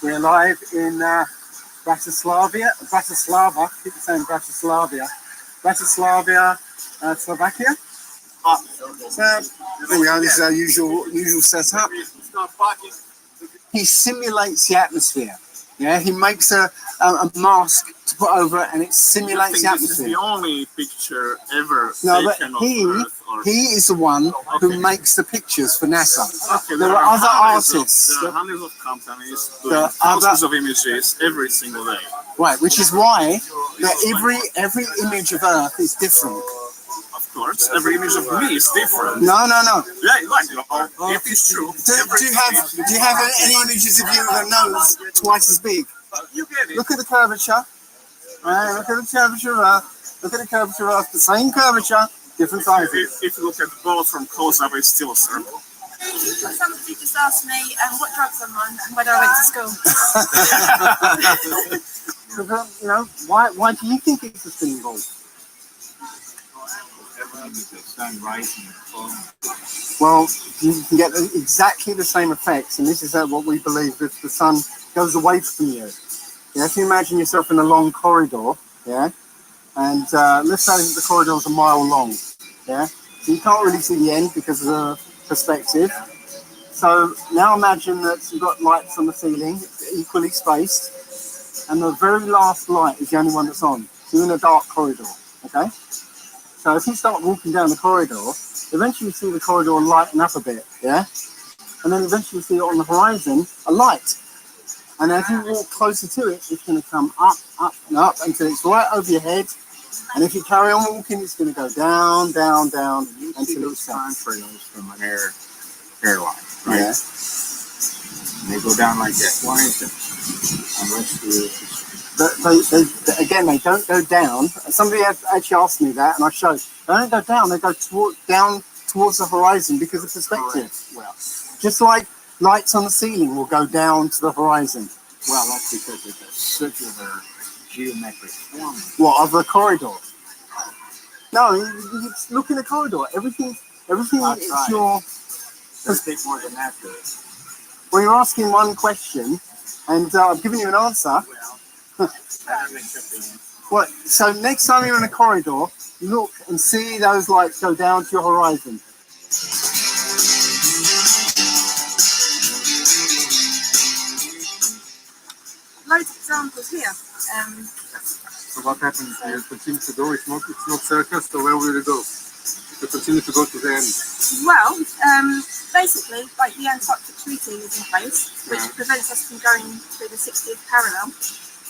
We're live in Bratislava, keep saying Bratislava, Slovakia. So there we are, this is our usual setup. He simulates the atmosphere. Yeah, he makes a mask to put over it, and it simulates the atmosphere. This is the only picture ever taken of Earth, he is the one who makes the pictures for NASA. Okay, there are other artists. There are hundreds of companies doing thousands of images every single day. Right, which is why that every image of Earth is different. Of course, every image of me is different. No. Yeah, like, if it's true. Do you have any images of you with a nose twice as big? You get it. Look at the curvature. Right, look at the curvature of Earth. Look at the curvature of Earth. The same curvature, different sizes. If you look at the ball from close up, it's still a circle. Somebody just asked me what drugs I'm on and whether I went to school. You know, why do you think it's a spinning ball? Well, you can get exactly the same effects, and this is what we believe, if the sun goes away from you. Yeah, if you imagine yourself in a long corridor, yeah, and let's say the corridor is a mile long, yeah, so you can't really see the end because of the perspective. So now imagine that you've got lights on the ceiling, equally spaced, and the very last light is the only one that's on. So you're in a dark corridor, okay? So if you start walking down the corridor, eventually you see the corridor lighten up a bit, yeah? And then eventually you see on the horizon a light. And as you walk closer to it, it's going to come up, up, and up until it's right over your head. And if you carry on walking, it's going to go down, down, down until it's time trails from an airline, right? Yeah. And they go down like that. Why is it? Unless they don't go down. Somebody actually asked me that, and I showed. They don't go down. They go down towards the horizon because of perspective. Well, just like lights on the ceiling will go down to the horizon. Well, that's because it's a circular geometric form. What, of the corridor? No, you look in the corridor. Everything is your. Let's take more than that. Well, you're asking one question, and I've given you an answer. Well, so next time you're in a corridor, look and see those lights go down to your horizon. Loads of examples here. So what happens? You continue to go. It's not circus. So where will you go? You continue to go to the end. Well, basically, like the Antarctic Treaty is in place, which prevents us from going through the 60th parallel.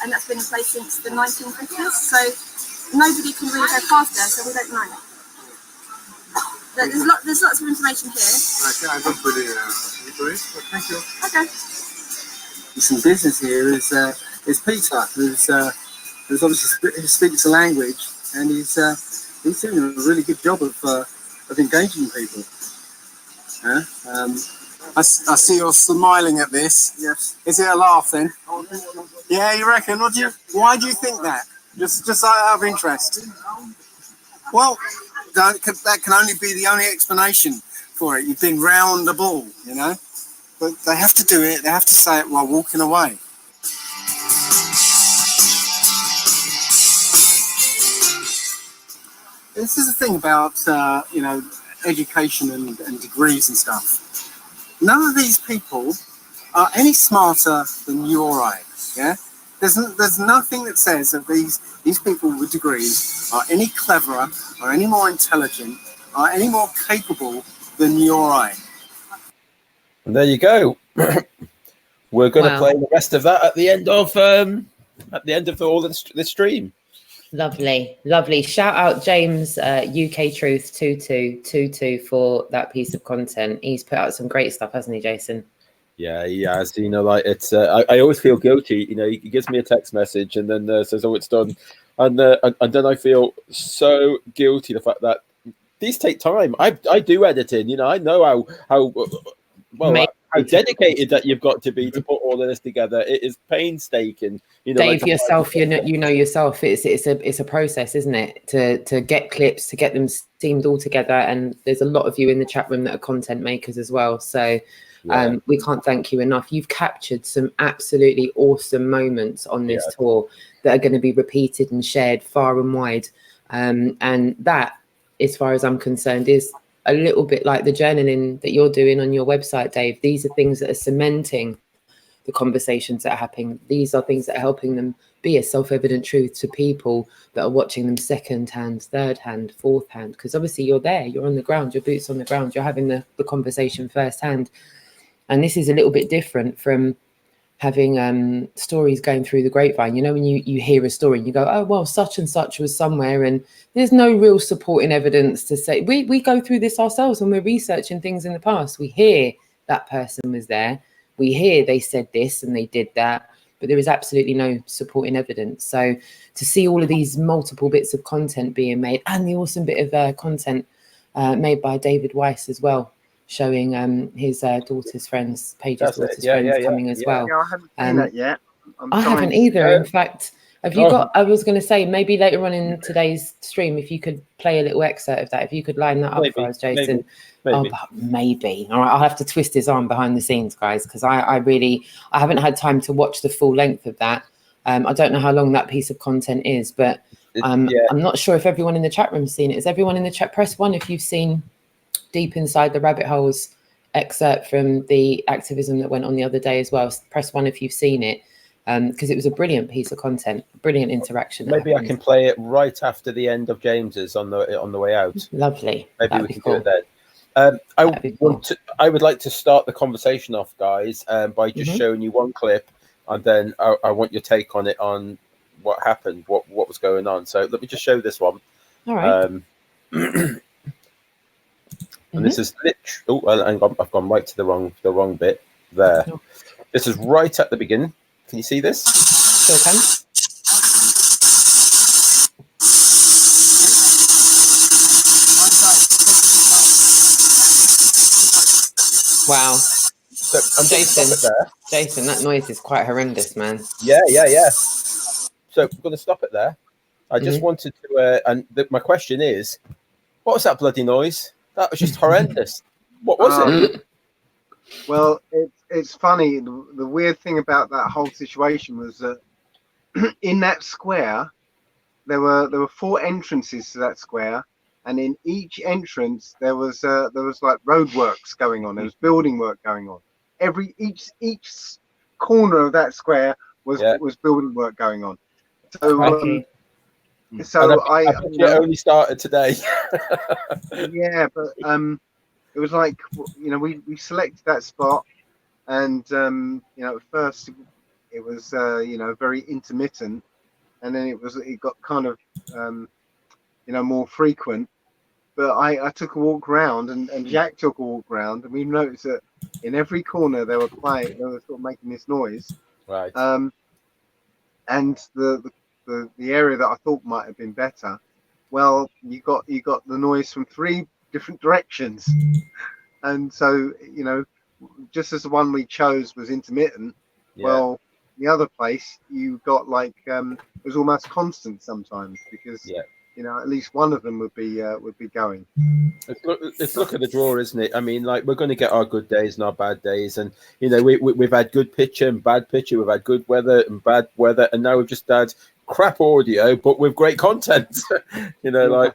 And that's been in place since the 1950s, so nobody can really go past there, so we don't know. There's lots of information here. I don't really into it, but thank you. Okay. Some business here is Peter, who's obviously who speaks the language, and he's doing a really good job of engaging people. I see you're smiling at this. Yes. Is it a laugh then? Yeah, you reckon? Why do you think that? Just out of interest. Well, that can only be the only explanation for it. You've been round the ball, you know. But they have to do it. They have to say it while walking away. This is the thing about education and degrees and stuff. None of these people are any smarter than you or I. Yeah, there's nothing that says that these people with degrees are any cleverer or any more intelligent or any more capable than you or I. And there you go. We're going to play the rest of that at the end of all the stream. Lovely. Shout out James UK Truth 2222 for that piece of content. He's put out some great stuff, hasn't he, Jason? Yeah, he has. You know, like it's. I always feel guilty. You know, he gives me a text message and then says, "Oh, it's done," and then I feel so guilty the fact that these take time. I do editing. You know, I know how how dedicated that you've got to be to put all of this together. It is painstaking. You know, Dave, like, yourself, you know yourself. It's a process, isn't it? To get clips, to get them steamed all together. And there's a lot of you in the chat room that are content makers as well. So we can't thank you enough. You've captured some absolutely awesome moments on this tour that are going to be repeated and shared far and wide. And that, as far as I'm concerned, is a little bit like the journaling that you're doing on your website, Dave. These are things that are cementing the conversations that are happening. These are things that are helping them be a self-evident truth to people that are watching them second hand, third hand, fourth hand, because obviously you're there, you're on the ground, your boots on the ground, you're having the conversation firsthand. And this is a little bit different from having stories going through the grapevine. You know, when you hear a story and you go, oh, well, such and such was somewhere, and there's no real supporting evidence to say. We go through this ourselves when we're researching things in the past. We hear that person was there. We hear they said this and they did that, but there is absolutely no supporting evidence. So to see all of these multiple bits of content being made, and the awesome bit of content made by David Weiss as well, showing his daughter's friends, Paige's daughter's friends coming as well. Yeah, I haven't seen that yet. I haven't either. In fact, have you got? I was going to say maybe later on in today's stream, if you could play a little excerpt of that, if you could line that up for us, Jason. Maybe. Oh, maybe. All right, I'll have to twist his arm behind the scenes, guys, because I haven't had time to watch the full length of that. I don't know how long that piece of content is, but I'm not sure if everyone in the chat room's seen it. Is everyone in the chat? Press 1 if you've seen Deep Inside the Rabbit Holes excerpt from the activism that went on the other day as well. Press 1 if you've seen it, because it was a brilliant piece of content, brilliant interaction. Maybe I can play it right after the end of James's on the way out. Lovely. Maybe That'd we can cool. do it then. I would like to start the conversation off, guys, by just showing you one clip, and then I want your take on it, on what happened, what was going on. So let me just show this one. All right. And this is I've gone right to the wrong bit there. Oh. This is right at the beginning. Can you see this? Sure can. Wow. So Jason, that noise is quite horrendous, man. Yeah. So I'm going to stop it there. I just wanted to, my question is, what was that bloody noise? That was just horrendous. What was it? Well, it's funny. The weird thing about that whole situation was that in that square, there were 4 entrances to that square, and in each entrance there was like roadworks going on. There was building work going on. Each corner of that square was building work going on. So I only started today. Yeah, but it was like, you know, we selected that spot, and you know, at first it was you know, very intermittent, and then it got kind of you know, more frequent. But I took a walk around, and Jack took a walk around, and we noticed that in every corner they were sort of making this noise. Right. And the area that I thought might have been better, well, you got the noise from 3 different directions, and so, you know, just as the one we chose was intermittent, well, the other place you got like it was almost constant sometimes, because you know, at least one of them would be going. It's look at the draw, isn't it? I mean, like, we're going to get our good days and our bad days, and you know, we've had good picture and bad picture, we've had good weather and bad weather, and now we've just had crap audio, but with great content. You know, like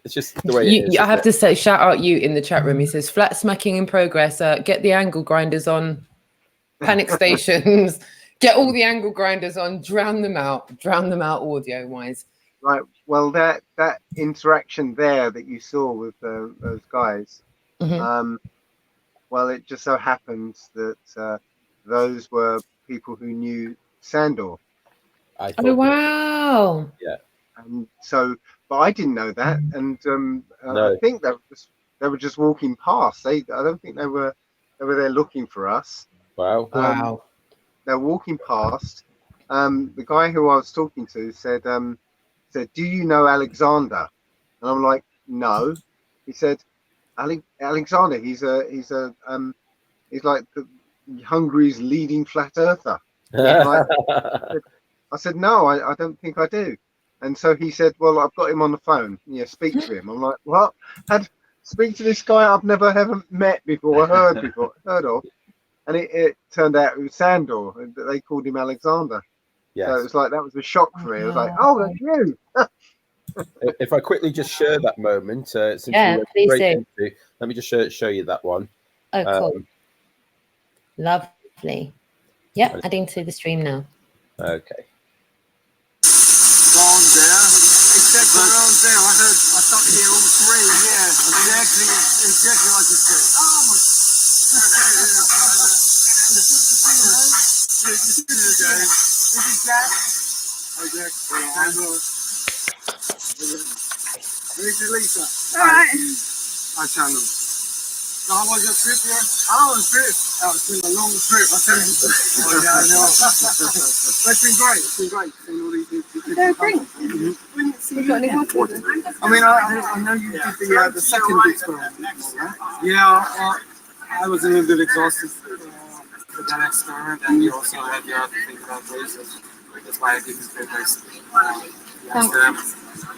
it's just the way it is. I have to say, shout out you in the chat room. He says, flat smacking in progress. Get the angle grinders on. Panic stations. Get all the angle grinders on. Drown them out audio wise. Right. Well, that interaction there that you saw with those guys, well, it just so happens that those were people who knew Sandor. Oh wow! Yeah. And so, but I didn't know that, and No. I think they were just walking past. I don't think they were there looking for us. Wow. Wow. They're walking past. The guy who I was talking to said, "Do you know Alexander?" And I'm like, "No." He said, "Alexander. He's like Hungary's leading flat earther? Like, I said, no, I don't think I do. And so he said, well, I've got him on the phone. Yeah, speak to him. I'm like, what? Speak to this guy I've never ever met before, heard of. And it turned out it was Sandor. They called him Alexander. Yes. So it was like, that was a shock for me. I was like, oh, that's you. If I quickly just share that moment, since Yeah, we went please straight do. into, let me just show you that one. Oh, cool. Lovely. Yep, adding to the stream now. Okay. Down there. Except for around there, I thought you all three. Yeah, exactly like you said. Oh my. This is Jack. Hi Jack. This is Lisa. All right. Hi Shannon. So how was your trip here? Oh, trip. Oh, it's been a long trip. I tell you. Oh yeah, I know. But it's been great. It's been great. They're great. You got any water? I mean, I know you did the second experiment, right? Yeah, I was a little bit exhausted with that experiment, and you also had the other thing about races. That's why I didn't feel nice.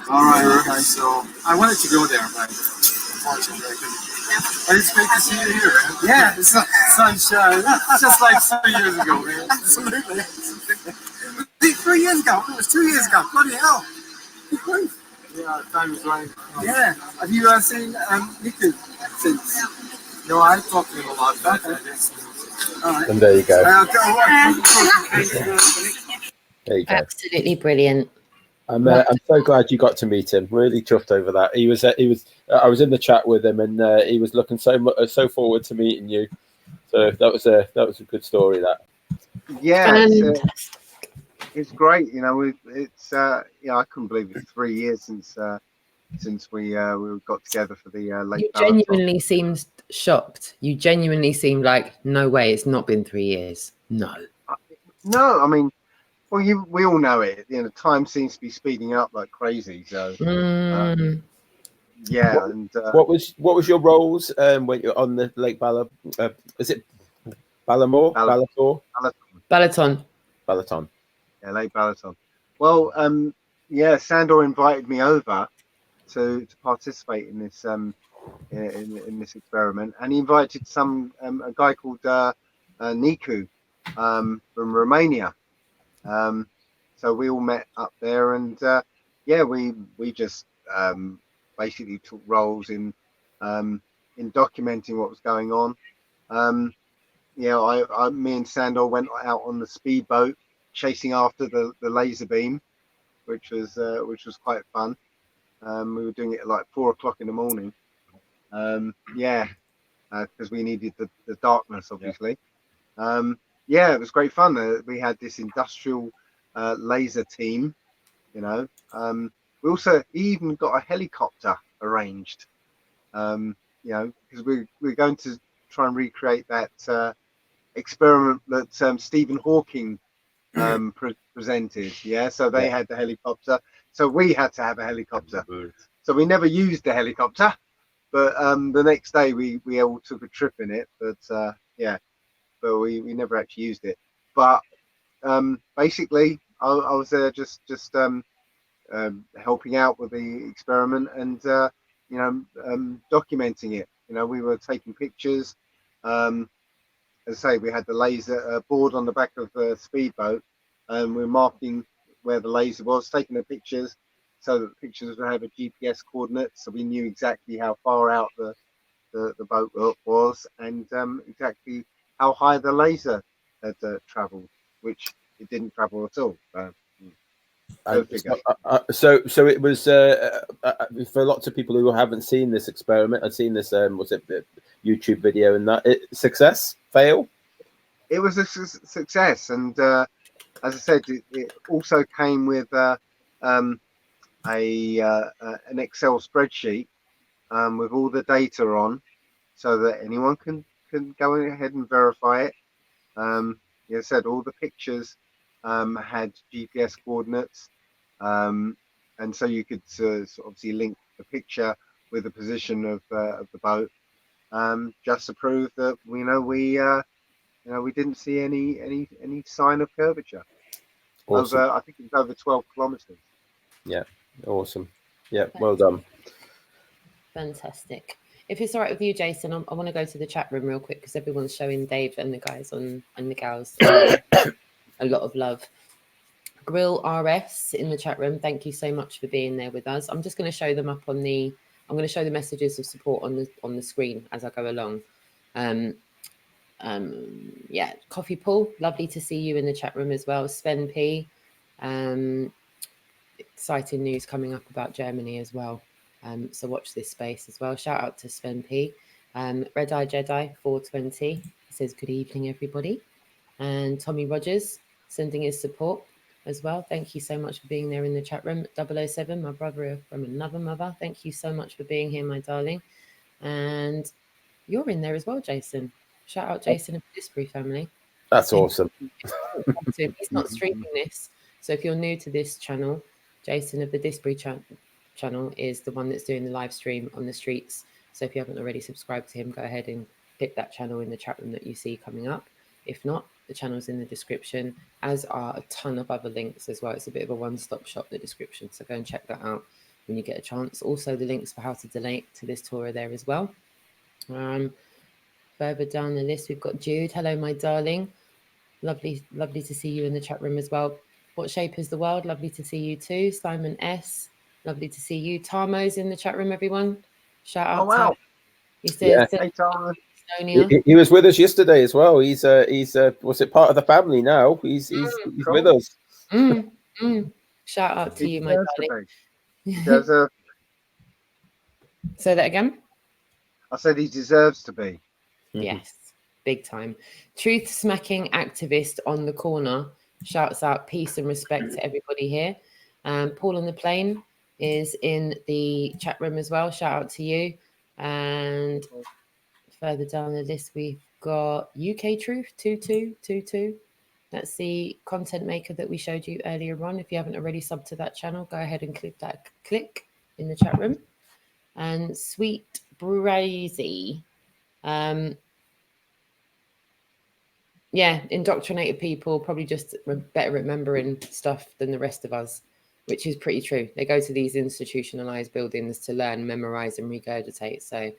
All right, okay. So I wanted to go there, but unfortunately I couldn't. But it's great to see you here. Yeah, the sunshine. Just like 3 years ago, man. Absolutely. 3 years ago. It was 2 years ago. Bloody hell. Yeah, time is running. Yeah. Have you seen Niku since? No, I talked to him a lot about that. All right. And there you go. There you go. Absolutely brilliant. I'm so glad you got to meet him. Really chuffed over that. He was. I was in the chat with him, and he was looking so forward to meeting you. So that was a good story. That. Yeah, it's great. You know, it's yeah, I couldn't believe it's 3 years since we got together for the Lake Balaton. You genuinely seemed shocked. You genuinely seemed like, no way, it's not been 3 years. No. No, I mean, well, we all know it. You know, time seems to be speeding up like crazy. So, yeah. What was your roles when you're on the Lake is it Ballamore? Balaton. Balaton. Yeah, Lake Balaton. Well, yeah, Sandor invited me over to participate in this in this experiment, and he invited a guy called Niku from Romania. So we all met up there, and yeah, we just basically took roles in documenting what was going on. Yeah, me and Sandor went out on the speedboat chasing after the laser beam, which was quite fun. We were doing it at like 4 o'clock in the morning. Yeah, because we needed the darkness, obviously. Yeah, it was great fun. We had this industrial laser team, you know. We also even got a helicopter arranged, you know, because we're going to try and recreate that experiment that Stephen Hawking presented. Yeah, so they had the helicopter, so we had to have a helicopter. So we never used the helicopter, but the next day we all took a trip in it. But yeah, but we never actually used it. But basically, I was there just helping out with the experiment and you know, documenting it. You know, we were taking pictures. As I say, we had the laser board on the back of the speedboat, and we were marking where the laser was, taking the pictures, so that the pictures would have a GPS coordinate, so we knew exactly how far out the boat was, and exactly how high the laser had travelled, which it didn't travel at all. So it was for lots of people who haven't seen this experiment. I've seen this was it YouTube video, and that success, fail. It was a success, and as I said, it also came with an Excel spreadsheet with all the data on, so that anyone can go ahead and verify it. As I said, all the pictures had GPS coordinates, and so you could obviously link the picture with the position of the boat, just to prove that You know, we didn't see any sign of curvature. Awesome. Over, I think it was over 12 kilometers. Yeah, awesome. Yeah, well done. Fantastic. If it's all right with you, Jason, I want to go to the chat room real quick because everyone's showing Dave and the guys and the gals a lot of love. Grill RS in the chat room, thank you so much for being there with us. I'm just going to show them up on the. I'm going to show the messages of support on the screen as I go along. Yeah, Coffee Paul, lovely to see you in the chat room as well. Sven P, exciting news coming up about Germany as well. So watch this space as well. Shout out to Sven P. Red Eye Jedi 420 says good evening everybody, and Tommy Rogers sending his support as well. Thank you so much for being there in the chat room. 007, my brother from another mother. Thank you so much for being here, my darling. And you're in there as well, Jason. Shout out Jason of the Disbury family. That's awesome. He's not streaming this, so if you're new to this channel, Jason of the Disbury channel is the one that's doing the live stream on the streets. So if you haven't already subscribed to him, go ahead and click that channel in the chat room that you see coming up. If not, the channel's in the description, as are a ton of other links as well. It's a bit of a one-stop shop, the description, so go and check that out when you get a chance. Also, the links for how to donate to this tour are there as well. Further down the list, we've got Jude. Hello, my darling. Lovely to see you in the chat room as well. What shape is the world? Lovely to see you too. Simon S. Lovely to see you. Tamo's in the chat room, everyone. Shout out. Oh, wow. Tamo. He says, Hey, Tamo. He was with us yesterday as well. He's was it part of the family now? He's Cool. with us. Shout out to you, my darling. Say that again. I said he deserves to be. Yes, big time. Truth smacking activist on the corner shouts out peace and respect to everybody here. Paul on the plane is in the chat room as well. Shout out to you. And further down the list, we've got UK Truth 2222. That's the content maker that we showed you earlier on. If you haven't already subbed to that channel, go ahead and click in the chat room. And Sweet Brazy. Yeah, indoctrinated people probably just better remembering stuff than the rest of us, which is pretty true. They go to these institutionalized buildings to learn, memorize, and regurgitate. So,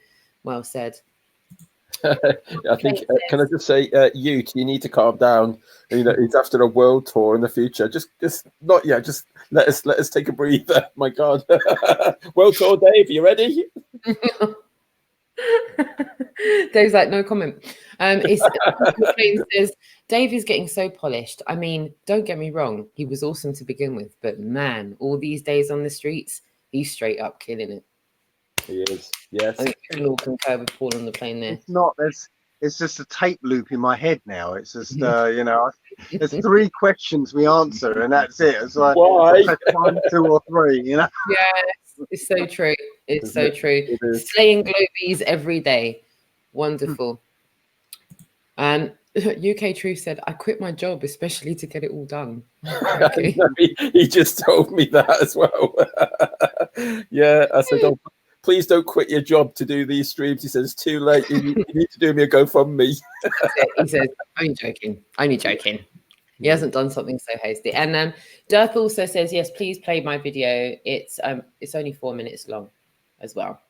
well said. I think. Can I just say, you need to calm down. You know, it's after a world tour in the future. Just not yet. Just let us take a breather. My God, world tour, Dave. You ready? Dave's like, no comment. Says Dave is getting so polished. I mean, don't get me wrong, he was awesome to begin with, but man, all these days on the streets, he's straight up killing it. He is. Yes. I think we can all concur with Paul on the plane there. It's not. It's just a tape loop in my head now. It's just you know, there's 3 questions we answer, and that's it. It's like why 1, 2, or 3. You know. Yes, it's so true. It's so true. Slaying globies every day. Wonderful. UK Truth said, I quit my job especially to get it all done. Okay. No, he just told me that as well. Yeah, I said, oh, please don't quit your job to do these streams. He says, it's too late. You need to do me a GoFundMe. He says, only joking. He hasn't done something so hasty. And Dirk also says, yes, please play my video. It's only 4 minutes long as well.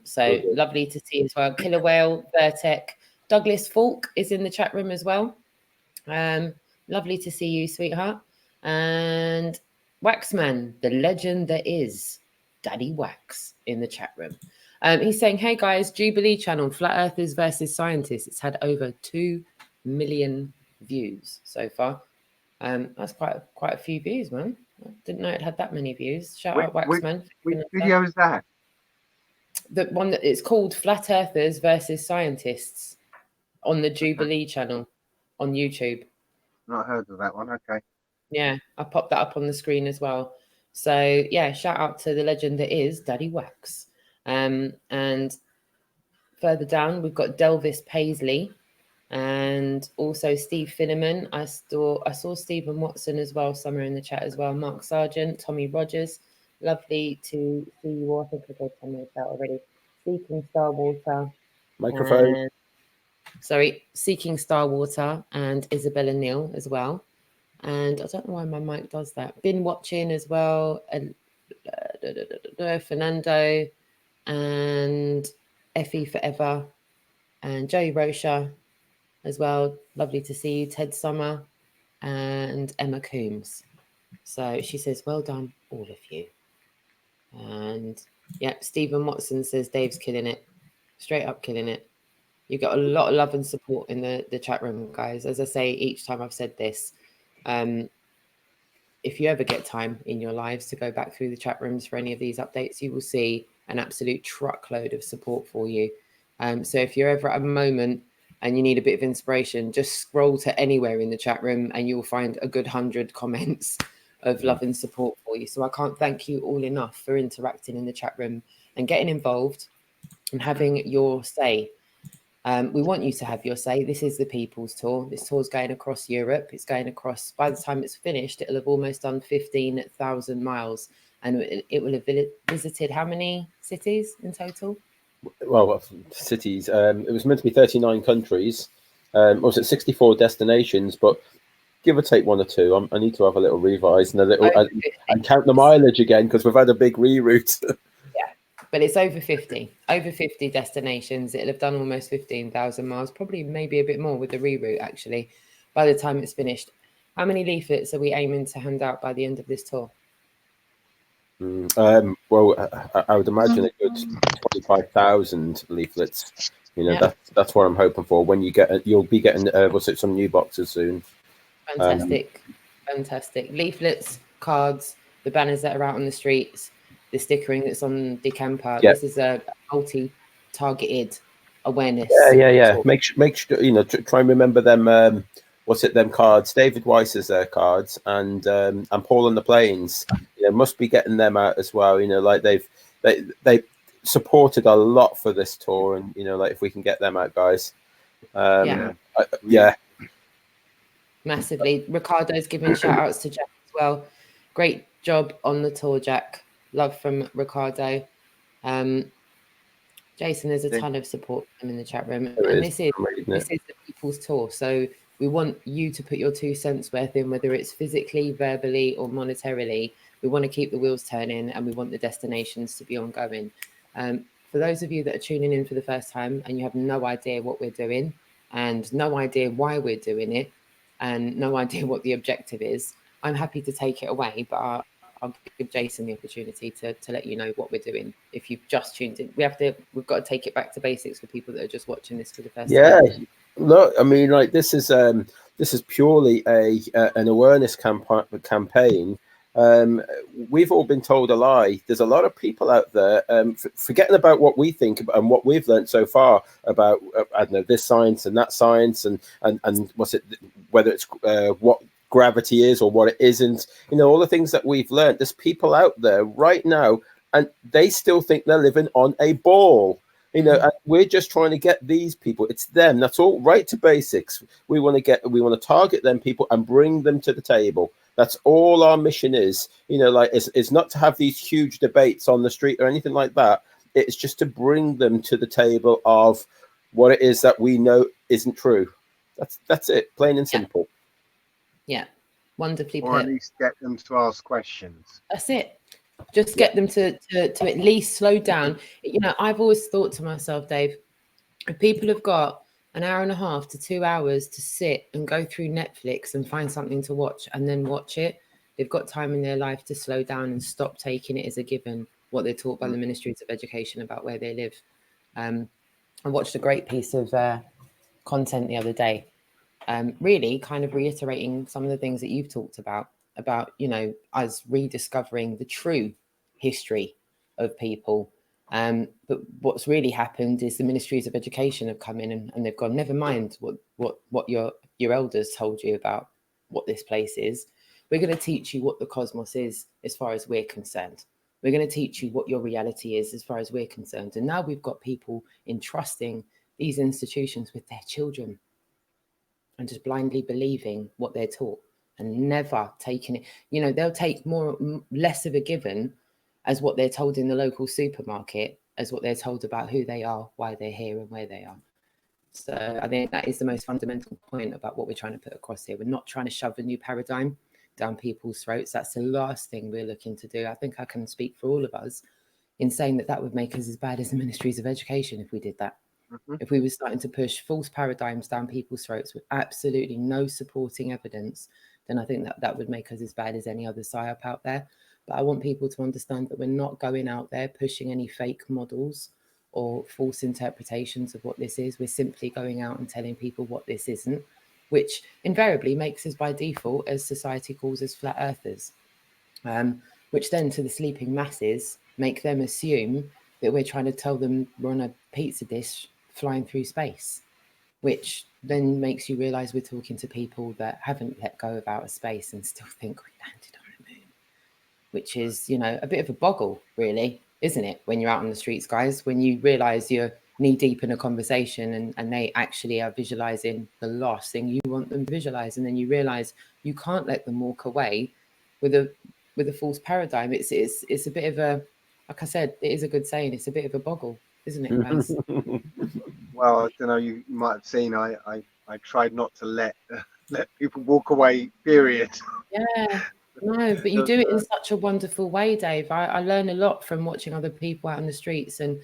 So lovely to see as well. Killer Whale, Vertec, Douglas Falk is in the chat room as well. Lovely to see you, sweetheart. And Waxman, the legend that is Daddy Wax in the chat room. He's saying, hey guys, Jubilee channel, Flat Earthers versus Scientists. It's had over 2 million views so far. That's quite a few views, man. I didn't know it had that many views. Shout out Waxman. Which video is that? The one that it's called Flat Earthers versus Scientists on the Jubilee channel on YouTube. Not heard of that one. Okay. Yeah, I popped that up on the screen as well. So yeah, shout out to the legend that is Daddy Wax. And further down we've got Delvis Paisley and also Steve Finneman. I saw Stephen Watson as well somewhere in the chat as well. Mark Sargent, Tommy Rogers. Lovely to see you all. I think I've got Tommy out already. Seeking Star Water. Microphone. Seeking Starwater and Isabella Neal as well. And I don't know why my mic does that. Been watching as well. Fernando and Effie Forever and Joey Rocha as well. Lovely to see you. Ted Summer and Emma Coombs. So she says, well done, all of you. And Stephen Watson says Dave's killing it. Straight up killing it. You've got a lot of love and support in the chat room, guys. As I say, each time I've said this, if you ever get time in your lives to go back through the chat rooms for any of these updates, you will see an absolute truckload of support for you. So if you're ever at a moment and you need a bit of inspiration, just scroll to anywhere in the chat room and you'll find a good 100 comments of love and support for you. So I can't thank you all enough for interacting in the chat room and getting involved and having your say. We want you to have your say. This is the People's Tour. This tour is going across Europe. It's going across, by the time it's finished, it'll have almost done 15,000 miles. And it will have visited how many cities in total? Well, cities. It was meant to be 39 countries. Was it 64 destinations? But give or take one or two. I need to have a little revise and a little and count the mileage again because we've had a big reroute. But it's over 50 destinations. It'll have done almost 15,000 miles, probably maybe a bit more with the reroute, actually, by the time it's finished. How many leaflets are we aiming to hand out by the end of this tour? Well, I would imagine a good 25,000 leaflets. You know, that's what I'm hoping for. When you get, you'll be getting some new boxes soon. Fantastic. Leaflets, cards, the banners that are out on the streets, the stickering that's on the camper. Yeah. This is a multi-targeted awareness. Yeah. Tour. Make sure try and remember them. Them cards? David Weiss's cards and Paul on the Plains. Must be getting them out as well. Like they supported a lot for this tour, and like if we can get them out, guys. Massively. Ricardo's giving shout outs to Jack as well. Great job on the tour, Jack. Love from Ricardo. Jason, there's a ton of support in the chat room. And this is the People's Tour. So we want you to put your 2 cents worth in, whether it's physically, verbally, or monetarily. We want to keep the wheels turning and we want the destinations to be ongoing. For those of you that are tuning in for the first time and you have no idea what we're doing and no idea why we're doing it and no idea what the objective is, I'm happy to take it away, but I'll give Jason the opportunity to let you know what we're doing. If you've just tuned in, we've got to take it back to basics for people that are just watching this for the first time. Yeah, look, I mean, like this is purely an awareness campaign. We've all been told a lie. There's a lot of people out there forgetting about what we think and what we've learned so far about I don't know, this science and that science and what's it, whether it's what gravity is or what it isn't, all the things that we've learned. There's people out there right now and they still think they're living on a ball, and we're just trying to get these people, it's them, that's all, right to basics. We want to target them people and bring them to the table. That's all our mission is. It's not to have these huge debates on the street or anything like that. It's just to bring them to the table of what it is that we know isn't true. That's it, plain and simple. Yeah, wonderfully or put. at least get them to ask questions. That's it. Just get them to at least slow down. I've always thought to myself, Dave, if people have got an hour and a half to 2 hours to sit and go through Netflix and find something to watch and then watch it, they've got time in their life to slow down and stop taking it as a given, what they're taught by the Ministries of Education about where they live. I watched a great piece of content the other day, really kind of reiterating some of the things that you've talked about, us rediscovering the true history of people. But what's really happened is the Ministries of Education have come in and they've gone, never mind what your elders told you about what this place is. We're going to teach you what the cosmos is as far as we're concerned. We're going to teach you what your reality is as far as we're concerned. And now we've got people entrusting these institutions with their children and just blindly believing what they're taught and never taking it. They'll take less of a given as what they're told in the local supermarket as what they're told about who they are, why they're here and where they are. So I think that is the most fundamental point about what we're trying to put across here. We're not trying to shove a new paradigm down people's throats. That's the last thing we're looking to do. I think I can speak for all of us in saying that that would make us as bad as the ministries of education if we did that. If we were starting to push false paradigms down people's throats with absolutely no supporting evidence, then I think that would make us as bad as any other psyop out there. But I want people to understand that we're not going out there pushing any fake models or false interpretations of what this is. We're simply going out and telling people what this isn't, which invariably makes us by default, as society calls us, flat earthers, which then to the sleeping masses make them assume that we're trying to tell them we're on a pizza dish flying through space, which then makes you realize we're talking to people that haven't let go of outer space and still think we landed on the moon, which is, you know, a bit of a boggle, really, isn't it? When you're out on the streets, guys, when you realize you're knee deep in a conversation and they actually are visualizing the last thing you want them to visualize, and then you realize you can't let them walk away with a false paradigm. It's a bit of a, like I said, it is a good saying, it's a bit of a boggle, isn't it, guys? Well, I don't know. You might have seen. I tried not to let people walk away. Period. Yeah, no, but you do it in such a wonderful way, Dave. I learn a lot from watching other people out on the streets, and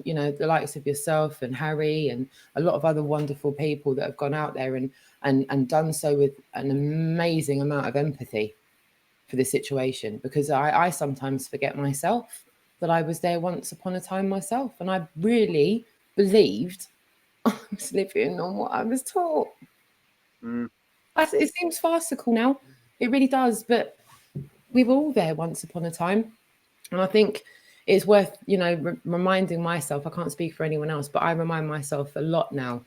you know, the likes of yourself and Harry and a lot of other wonderful people that have gone out there and done so with an amazing amount of empathy for the situation, because I sometimes forget myself that I was there once upon a time myself, and I really believed I was living on what I was taught. It seems farcical now, it really does, but we were all there once upon a time, and I think it's worth, you know, reminding myself. I can't speak for anyone else, but I remind myself a lot now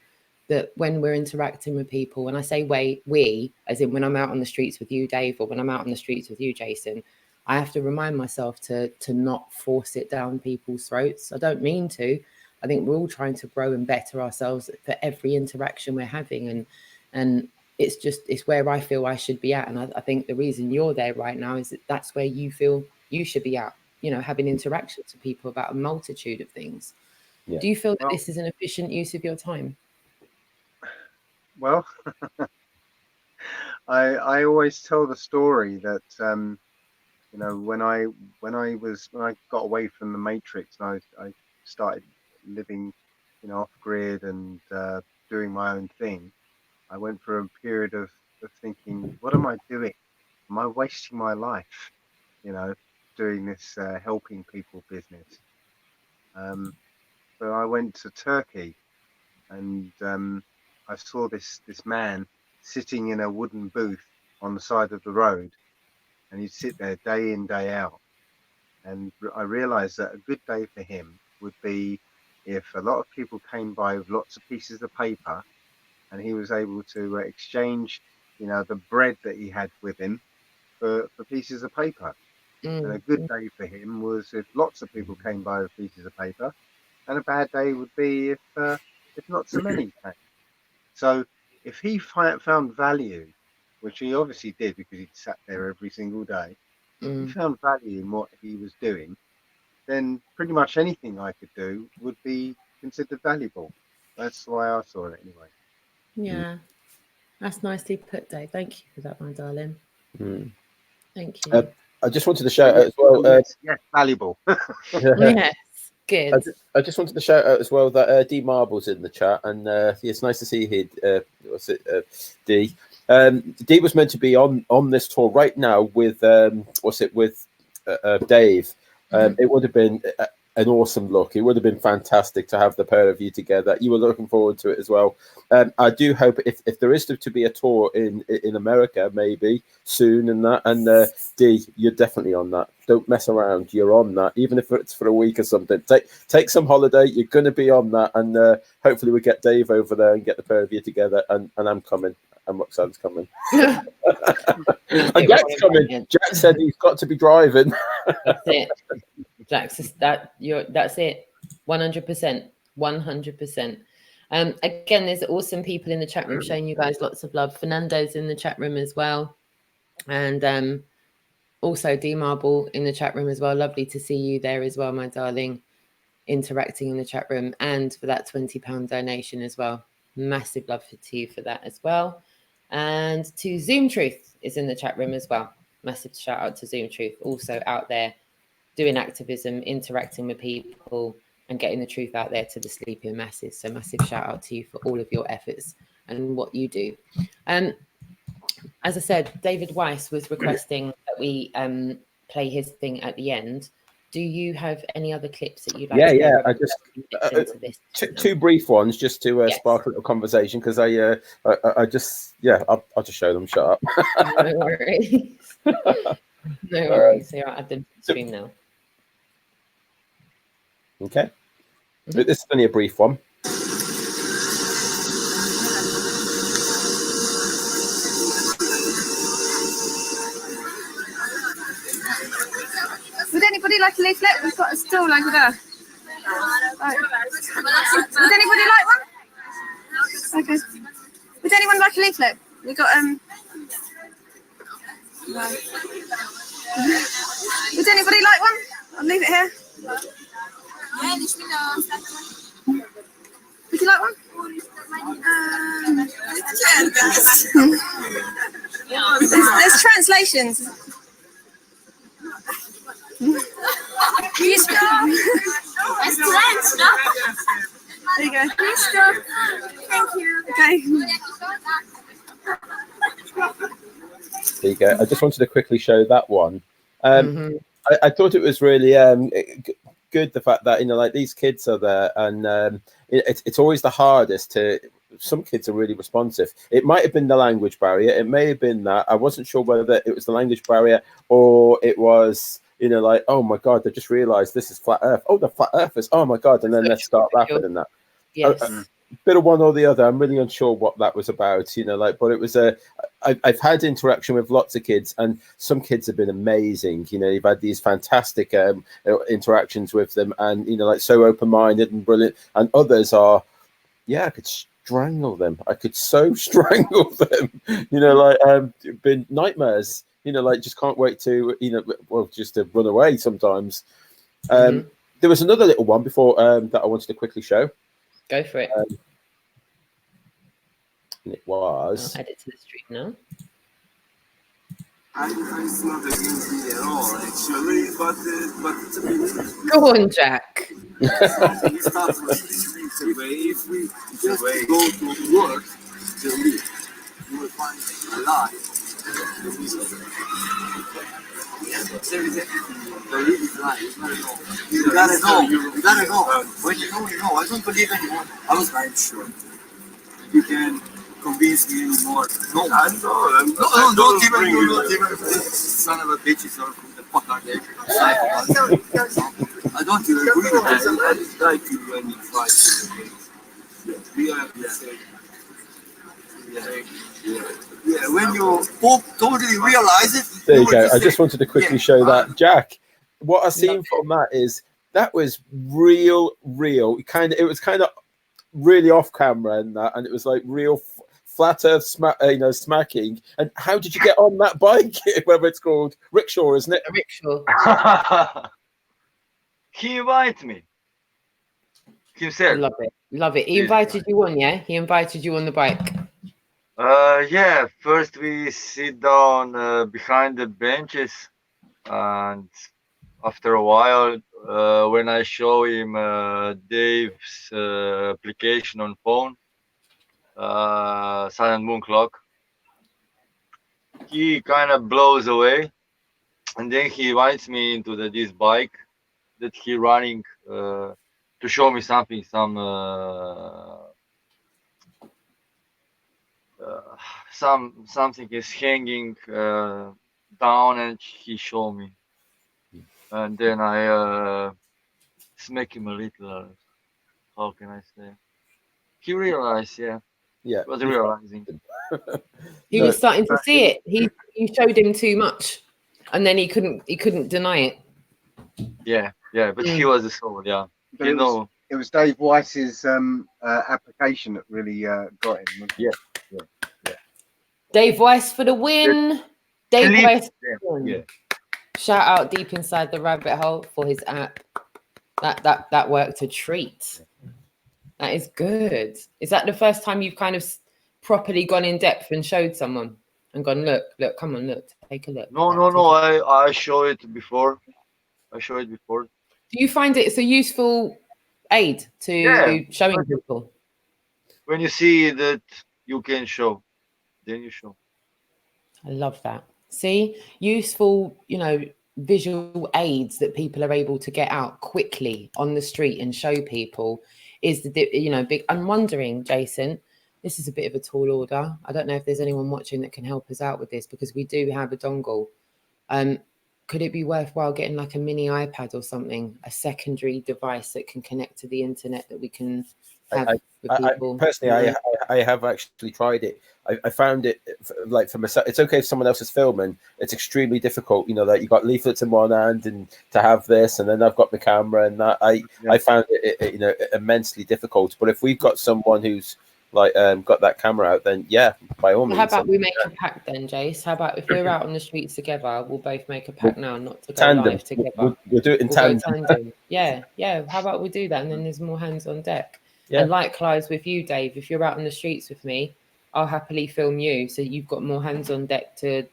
that when we're interacting with people, when I say we, as in when I'm out on the streets with you, Dave, or when I'm out on the streets with you, Jason, I have to remind myself to not force it down people's throats. I don't mean to. I think we're all trying to grow and better ourselves for every interaction we're having, and it's where I feel I should be at. And I think the reason you're there right now is that that's where you feel you should be at, you know, having interactions with people about a multitude of things. Yeah. Do you feel that this is an efficient use of your time? Well, I always tell the story that you know, when I got away from the matrix and I started living, you know, off grid and doing my own thing, I went through a period of thinking, what am I doing? Am I wasting my life, you know, doing this helping people business? So I went to Turkey, and I saw this man sitting in a wooden booth on the side of the road, and he'd sit there day in, day out. And I realized that a good day for him would be if a lot of people came by with lots of pieces of paper, and he was able to exchange, you know, the bread that he had with him for pieces of paper. And a good day for him was if lots of people came by with pieces of paper, and a bad day would be if not so many came. So if he found value, which he obviously did because he'd sat there every single day, he found value in what he was doing, then pretty much anything I could do would be considered valuable. That's why I saw it anyway. Yeah, that's nicely put, Dave. Thank you for that, my darling. Thank you. I just wanted to shout out as well. Yes, valuable. Yes, good. I just wanted to shout out as well that D Marble's in the chat, and it's nice to see you here. What's it, D? D was meant to be on this tour right now with with Dave. It would have been an awesome look. It would have been fantastic to have the pair of you together. You were looking forward to it as well. I do hope if there is to be a tour in America, maybe soon, and D, you're definitely on that. Don't mess around. You're on that, even if it's for a week or something. Take some holiday. You're going to be on that, and hopefully we get Dave over there and get the pair of you together. And I'm coming. And Roxanne's coming. And Jack's coming. Jack said he's got to be driving. That's it. Jack's that's it. 100%. 100%. Again, there's awesome people in the chat room showing you guys lots of love. Fernando's in the chat room as well. And also D Marble in the chat room as well. Lovely to see you there as well, my darling. interacting in the chat room, and for that £20 donation as well. Massive love to you for that as well. And to Zoom Truth is in the chat room as well. Massive shout out to Zoom Truth, also out there doing activism, interacting with people and getting the truth out there to the sleeping masses. So massive shout out to you for all of your efforts and what you do. As I said, David Weiss was requesting that we play his thing at the end. Do you have any other clips that you'd like to I just into this? two brief ones just to spark a little conversation, because I'll just show them. Shut up. No worries. No worries. So I'll add them to the stream now. Okay. This is only a brief one. Would anybody like a leaflet? We've got a stall over there. Right. Would anybody like one? Okay. Would anyone like a leaflet? We got no. Would anybody like one? I'll leave it here. Would you like one? There's translations. There you go. Thank you. Okay. There you go. I just wanted to quickly show that one. I thought it was really good, the fact that, like, these kids are there, and it's always the hardest to. Some kids are really responsive. It might have been the language barrier. It may have been that. I wasn't sure whether it was the language barrier or it was, like, oh my God, they just realised this is flat Earth. Oh, the flat Earthers. Oh my God, and then let's start laughing and that. Yes. A bit of one or the other. I'm really unsure what that was about. But it was I've had interaction with lots of kids, and some kids have been amazing. You've had these fantastic interactions with them, and like, so open-minded and brilliant. And others are, I could strangle them. I could so strangle them. Been nightmares. Like, just can't wait to, just to run away sometimes. There was another little one before that I wanted to quickly show. Go for it. And it was. I'll add it to the stream now. It's not against me at all, actually, but it's a bit. Go on, Jack. It's not away. If we just go to work, to live, you will find a lot. There is everything. The live is life. You gotta know. You gotta know. When you know, you know. I don't believe anyone. I was not sure. You can convince me anymore. No, I know. Don't even. Son of a bitch is from the fuck are they? I don't even agree with that. I just like you when you try to. We are the same. Yeah, when you totally realize it. There you go. I just wanted to quickly show that. Jack, what I've seen from that is that was real. It was kind of really off camera and that, and it was like real flat earth smacking. And how did you get on that bike? Whether it's called rickshaw, isn't it? A rickshaw. He invited me himself. Love it. He invited you on, yeah? He invited you on the bike. Yeah, first we sit down behind the benches, and after a while, when I show him Dave's application on phone, Silent Moon Clock, he kind of blows away, and then he invites me into this bike that he running to show me something, something is hanging down, and he showed me, and then I smack him a little. How can I say? He realized, was realizing. He was starting to see it. You showed him too much, and then he couldn't deny it. Yeah, but he was a soul, But it was Dave Weiss's application that really got him. Yeah. Dave Weiss for the win. Dave Weiss. Yeah. Shout out Deep Inside the Rabbit Hole for his app. That worked a treat. That is good. Is that the first time you've kind of properly gone in depth and showed someone and gone, look, come on, look, take a look? No, I show it before. I show it before. Do you find it's a useful aid to showing people? When you see that you can show, then you show. I love that. See, useful, visual aids that people are able to get out quickly on the street and show people is the big. I'm wondering, Jason, this is a bit of a tall order. I don't know if there's anyone watching that can help us out with this, because we do have a dongle. Could it be worthwhile getting like a mini iPad or something, a secondary device that can connect to the internet that we can have with people? Personally, I have actually tried it. I found it like for myself. It's okay if someone else is filming. It's extremely difficult, that you got leaflets in one hand and to have this, and then I've got the camera, and that I found it immensely difficult. But if we've got someone who's like got that camera out, then by all means. How about we make a pact then, Jace? How about if we're out on the streets together, we'll both make a pact now, not to go live together. We'll do it in tandem. Yeah. How about we do that, and then there's more hands on deck. And likewise with you, Dave, if you're out on the streets with me, I'll happily film you, so you've got more hands on deck to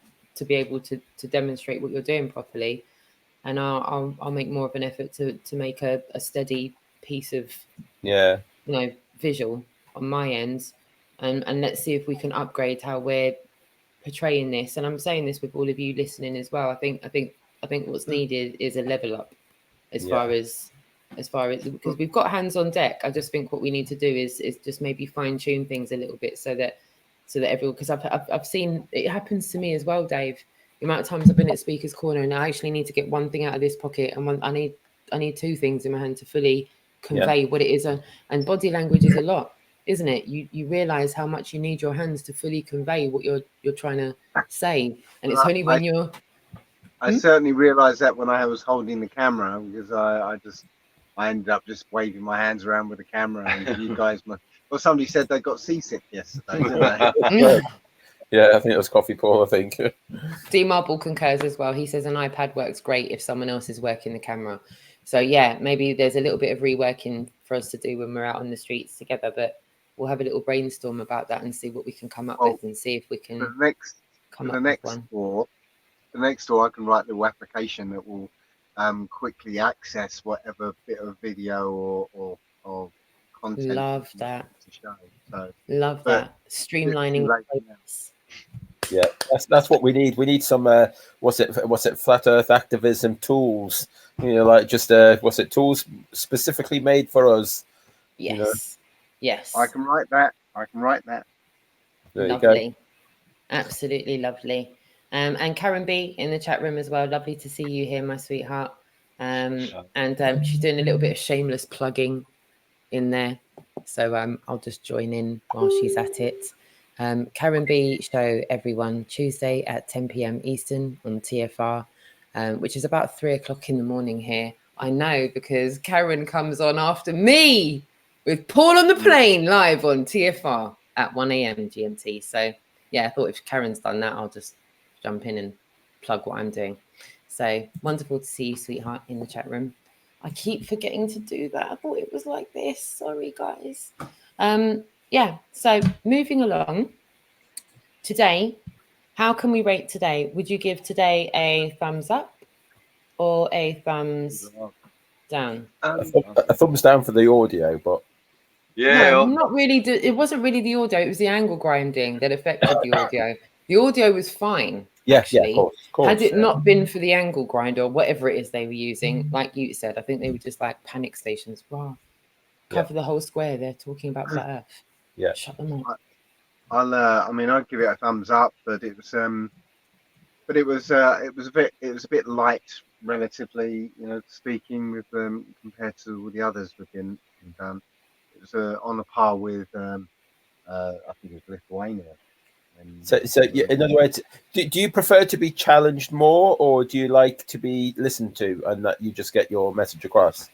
be able to demonstrate what you're doing properly, and I'll make more of an effort to make a steady piece of visual on my end, and let's see if we can upgrade how we're portraying this. And I'm saying this with all of you listening as well. I think what's needed is a level up as far as because we've got hands on deck. I just think what we need to do is just maybe fine tune things a little bit so that everyone, because I've seen it happens to me as well, Dave. The amount of times I've been at Speaker's Corner and I actually need to get one thing out of this pocket, and I need two things in my hand to fully convey what it is. And body language is a lot, isn't it? You realize how much you need your hands to fully convey what you're trying to say, and it's only when you're. I certainly realized that when I was holding the camera, because I ended up just waving my hands around with the camera, and you guys somebody said they got seasick yesterday, didn't they? I think it was Coffee Paul, I think. D Marble concurs as well. He says an iPad works great if someone else is working the camera. So maybe there's a little bit of reworking for us to do when we're out on the streets together, but we'll have a little brainstorm about that and see what we can come up with, and see if we can come up with one. The next door, I can write the application that will quickly access whatever bit of video or content. Love that. To show. So, love that. Streamlining. Yeah, that's what we need. We need some what's it? Flat Earth activism tools. Like just tools specifically made for us. Yes. Yes. I can write that. There lovely. You go. Absolutely lovely. And Karen B in the chat room as well. Lovely to see you here, my sweetheart. And she's doing a little bit of shameless plugging in there. So I'll just join in while she's at it. Karen B show, everyone, Tuesday at 10 p.m. Eastern on TFR, which is about 3 o'clock in the morning here. I know, because Karen comes on after me with Paul on the Plane live on TFR at 1 a.m. GMT. So I thought if Karen's done that, I'll just jump in and plug what I'm doing. So wonderful to see you, sweetheart, in the chat room. I keep forgetting to do that. I thought it was like this. Sorry, guys. So moving along. Today, how can we rate today? Would you give today a thumbs up or a thumbs down? A thumbs down for the audio, but no, not really. It wasn't really the audio. It was the angle grinding that affected the audio. The audio was fine. Actually. Of course. Had it not been for the angle grinder or whatever it is they were using, like you said, I think they were just like panic stations. Wow, cover the whole square. They're talking about flat Earth. Yeah, shut them up. I'd give it a thumbs up, but it was a bit light, relatively, speaking with compared to all the others we've been done. It was on a par with I think it was Lithuania. So in other words, do you prefer to be challenged more, or do you like to be listened to and that you just get your message across?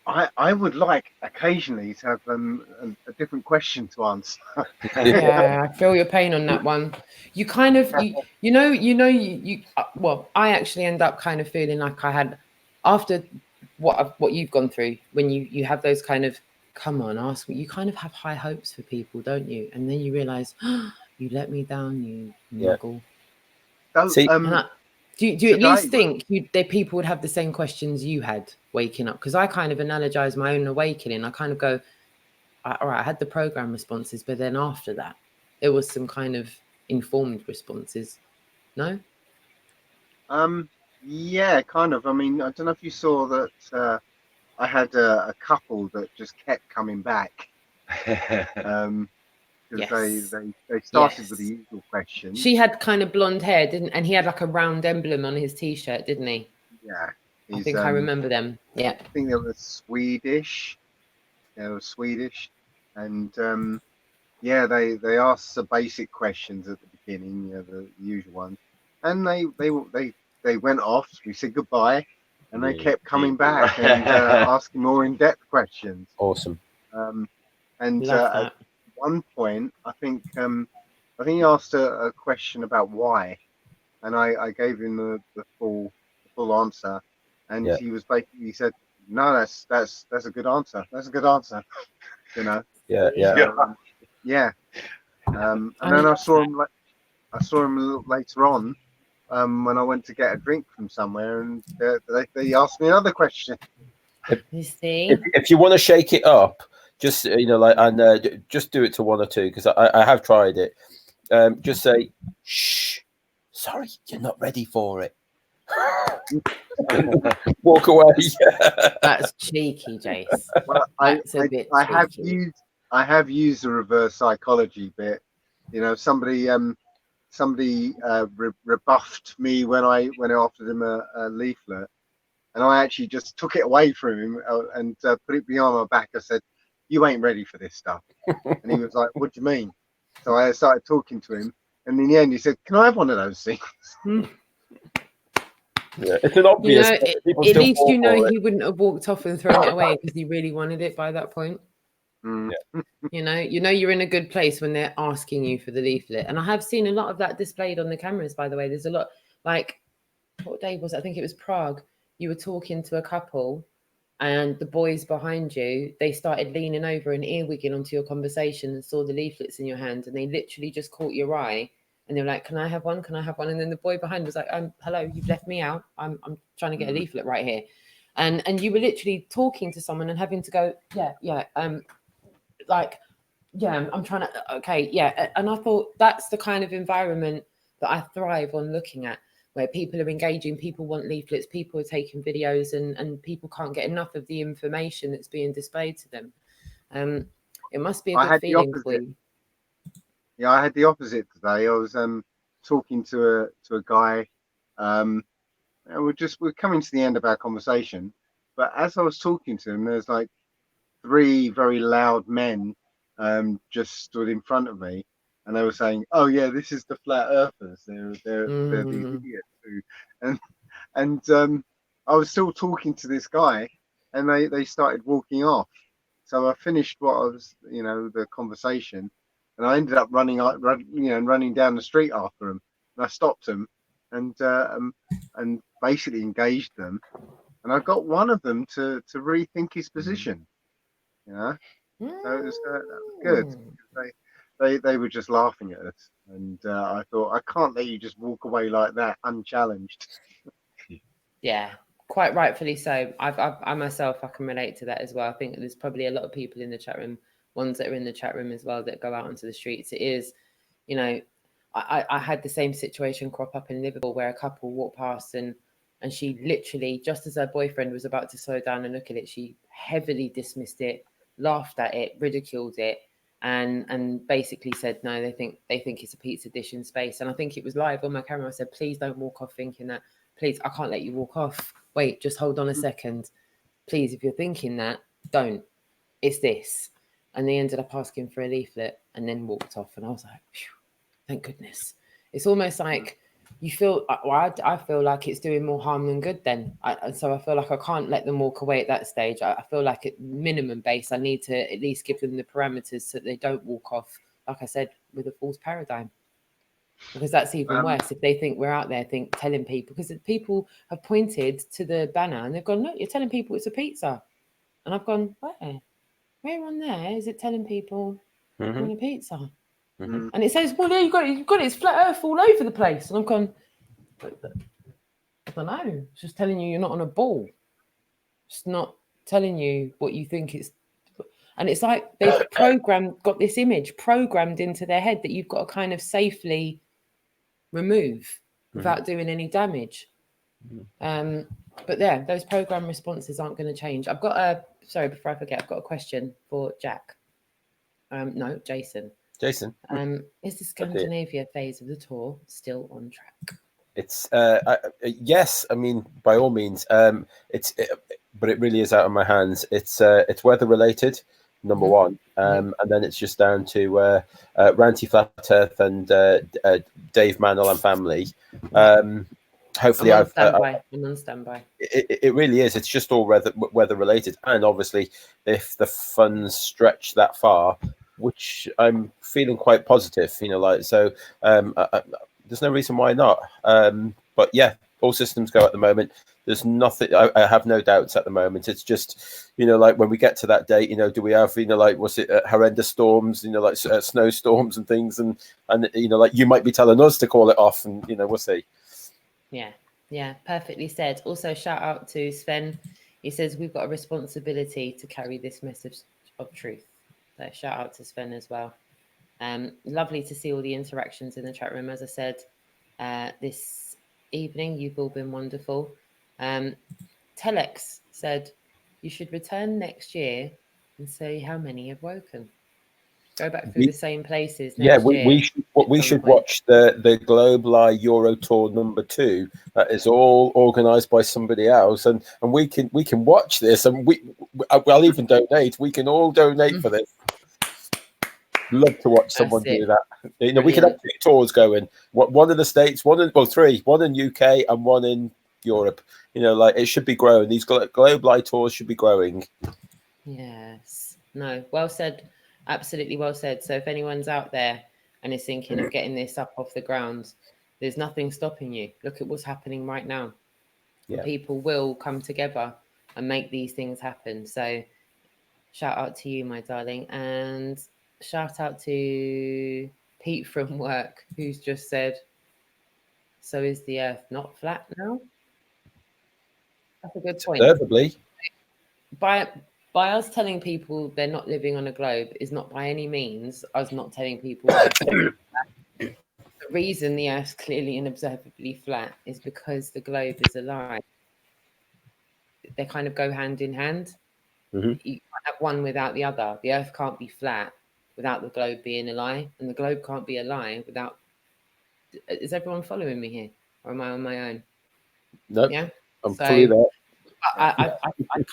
I would like occasionally to have a different question to answer. Yeah, I feel your pain on that one. You kind of well, I actually end up kind of feeling like I had, after what you've gone through when you have those kind of, come on, ask me, you kind of have high hopes for people, don't you? And then you realize, oh, you let me down, you muggle. So, See, do you at least think that people would have the same questions you had waking up? Because I kind of analogize my own awakening. I kind of go, all right, I had the program responses, but then after that, there was some kind of informed responses. No? Yeah, kind of. I mean, I don't know if you saw that I had a couple that just kept coming back. Because they started with the usual questions. She had kind of blonde hair, and he had like a round emblem on his t-shirt, didn't he? Yeah. I think I remember them. Yeah. I think they were Swedish. They were Swedish. And yeah, they asked the basic questions at the beginning, the usual ones. And they went off. We said goodbye, and they kept coming back and asking more in-depth questions. Awesome. And at one point, I think he asked a question about why, and I gave him the full answer, and he was he said, no, that's a good answer. That's a good answer. Yeah. And then I saw him a little later on when I went to get a drink from somewhere, and they asked me another question. You see, if you want to shake it up, just just do it to one or two, because I have tried it. Just say, shh, sorry, you're not ready for it. Walk away. That's cheeky, Jace. Well, That's a bit cheeky. I have used the reverse psychology bit. Somebody rebuffed me when I offered him a leaflet, and I actually just took it away from him and put it behind my back. I said, "You ain't ready for this stuff," and he was like, "What do you mean?" So I started talking to him, and in the end, he said, "Can I have one of those things?" Yeah, it's an obvious. At least he wouldn't have walked off and thrown it away because he really wanted it by that point. Yeah. You're in a good place when they're asking you for the leaflet. And I have seen a lot of that displayed on the cameras, by the way. There's a lot, like, what day was it? I think it was Prague. You were talking to a couple, and the boys behind you, they started leaning over and earwigging onto your conversation and saw the leaflets in your hand, and they literally just caught your eye. And they were like, can I have one? Can I have one? And then the boy behind was like, hello, you've left me out. I'm trying to get a leaflet right here. And you were literally talking to someone and having to go, I'm trying to, okay, yeah. And I thought that's the kind of environment that I thrive on looking at, where people are engaging, people want leaflets, people are taking videos, and people can't get enough of the information that's being displayed to them. It must be a good feeling for you. Yeah, I had the opposite today. I was talking to a guy. We're coming to the end of our conversation, but as I was talking to him, there's like 3 very loud men just stood in front of me, and they were saying, "Oh yeah, this is the flat earthers. They're the idiots who," and I was still talking to this guy, and they started walking off. So I finished what I was, the conversation, and I ended up running down the street after them. And I stopped them and basically engaged them, and I got one of them to rethink his position. So it was good. They were just laughing at us, and I thought, I can't let you just walk away like that unchallenged. Yeah, quite rightfully so. I myself, I can relate to that as well. I think there's probably a lot of people in the chat room, ones that are in the chat room as well, that go out onto the streets. It is, I had the same situation crop up in Liverpool where a couple walked past and she literally, just as her boyfriend was about to slow down and look at it, she heavily dismissed it, laughed at it, ridiculed it, and basically said, no, they think it's a pizza dish in space. And I think it was live on my camera. I said, please don't walk off thinking that. Please, I can't let you walk off. Wait, just hold on a second. Please, if you're thinking that, don't. It's this. And they ended up asking for a leaflet and then walked off. And I was like, thank goodness. It's almost like you feel, I feel like it's doing more harm than good then. So I feel like I can't let them walk away at that stage. I feel like at minimum base, I need to at least give them the parameters so that they don't walk off, like I said, with a false paradigm. because that's even worse. If they think we're out there telling people, because people have pointed to the banner and they've gone, look, you're telling people it's a pizza. And I've gone, where on there is it telling people you want a pizza? Mhm. And it says, well, there you've got it, it's flat earth all over the place. And I've gone, I don't know, it's just telling you you're not on a ball. It's not telling you what you think it's. And it's like they've got this image programmed into their head that you've got to kind of safely remove without doing any damage. But yeah, those program responses aren't going to change. Before I forget, I've got a question for Jack. No, Jason. Is the Scandinavia phase of the tour still on track? It's yes. I mean, by all means. But it really is out of my hands. It's weather related, number one, and then it's just down to Ranty Flat Earth and Dave Mantle and family. Hopefully, I'm on standby. It really is. It's just all weather related, and obviously, if the funds stretch that far, which I'm feeling quite positive, so. There's no reason why not. But yeah, all systems go at the moment. There's nothing. I have no doubts at the moment. It's just, like when we get to that date, do we have, was it horrendous storms, like snowstorms and things, and like you might be telling us to call it off, and we'll see. Yeah, perfectly said. Also, shout out to Sven. He says we've got a responsibility to carry this message of truth. So shout out to Sven as well. Lovely to see all the interactions in the chat room. As I said, this evening, you've all been wonderful. Telex said you should return next year and see how many have woken. Go back through the same places next year. We should watch the Globe Lie Euro Tour #2. That is all organised by somebody else, and we can watch this, and I'll even donate. We can all donate for this. Love to watch someone do that. We could have 2 tours going. One in the States, 3. One in UK and one in Europe. It should be growing. These Globe Light tours should be growing. Yes. No. Well said. Absolutely well said. So if anyone's out there and is thinking of getting this up off the ground, there's nothing stopping you. Look at what's happening right now. Yeah. People will come together and make these things happen. So shout out to you, my darling. And shout out to Pete from work, who's just said, so is the earth not flat now? That's a good point. Observably. By us telling people they're not living on a globe is not by any means us not telling people the reason the earth's clearly and observably flat is because the globe is a lie. They kind of go hand in hand. You can't have one without the other. The earth can't be flat without the globe being a lie, and the globe can't be a lie without. Is everyone following me here, or am I on my own? No, yeah, I'm fully there. I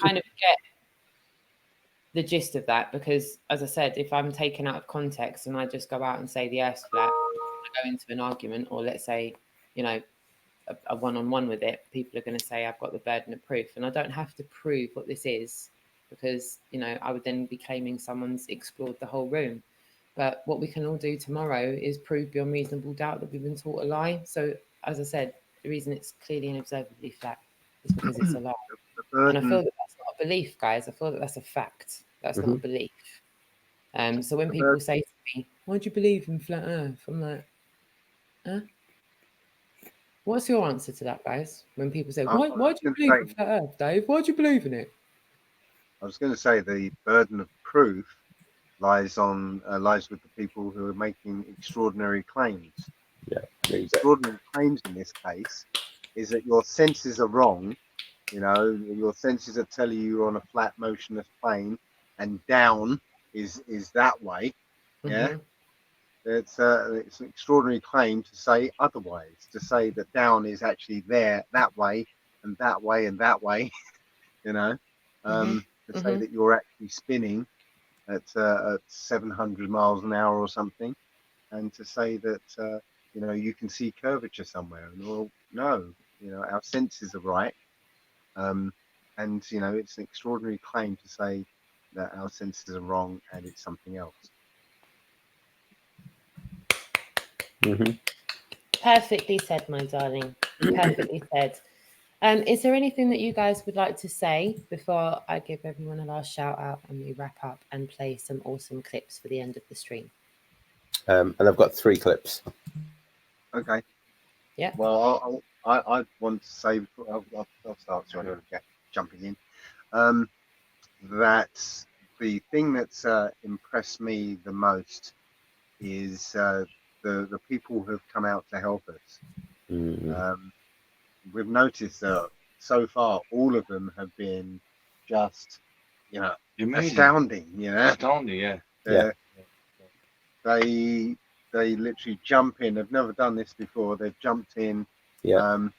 kind of get the gist of that, because, as I said, if I'm taken out of context and I just go out and say the earth's flat, I go into an argument, or let's say, a one-on-one with it, people are going to say I've got the burden of proof, and I don't have to prove what this is, because I would then be claiming someone's explored the whole room. But what we can all do tomorrow is prove beyond reasonable doubt that we've been taught a lie. So, as I said, the reason it's clearly and observably flat is because it's a lie. And I feel that that's not a belief, guys. I feel that that's a fact. That's not a belief. So when people say to me, why do you believe in flat earth? I'm like, huh? What's your answer to that, guys? When people say, why do you believe in flat earth, Dave? Why do you believe in it? I was going to say the burden of proof lies with the people who are making extraordinary claims. Yeah, extraordinary claims in this case is that your senses are wrong. Your senses are telling you you're on a flat, motionless plane, and down is that way. Yeah, it's an extraordinary claim to say otherwise. To say that down is actually there that way and that way and that way. To say that you're actually spinning at 700 miles an hour or something, and to say that you can see curvature somewhere. And well, no, our senses are right. And it's an extraordinary claim to say that our senses are wrong and it's something else. Perfectly said, my darling. Perfectly said. Is there anything that you guys would like to say before I give everyone a last shout out and we wrap up and play some awesome clips for the end of the stream? And I've got 3 clips. Okay. Yeah. Well, I want to say before I'll start. So I don't get jumping in. That the thing that's impressed me the most is the people who have come out to help us. We've noticed that so far all of them have been just, Amazing. astounding. Astounding, yeah. They literally jump in. They've never done this before. They've jumped in. And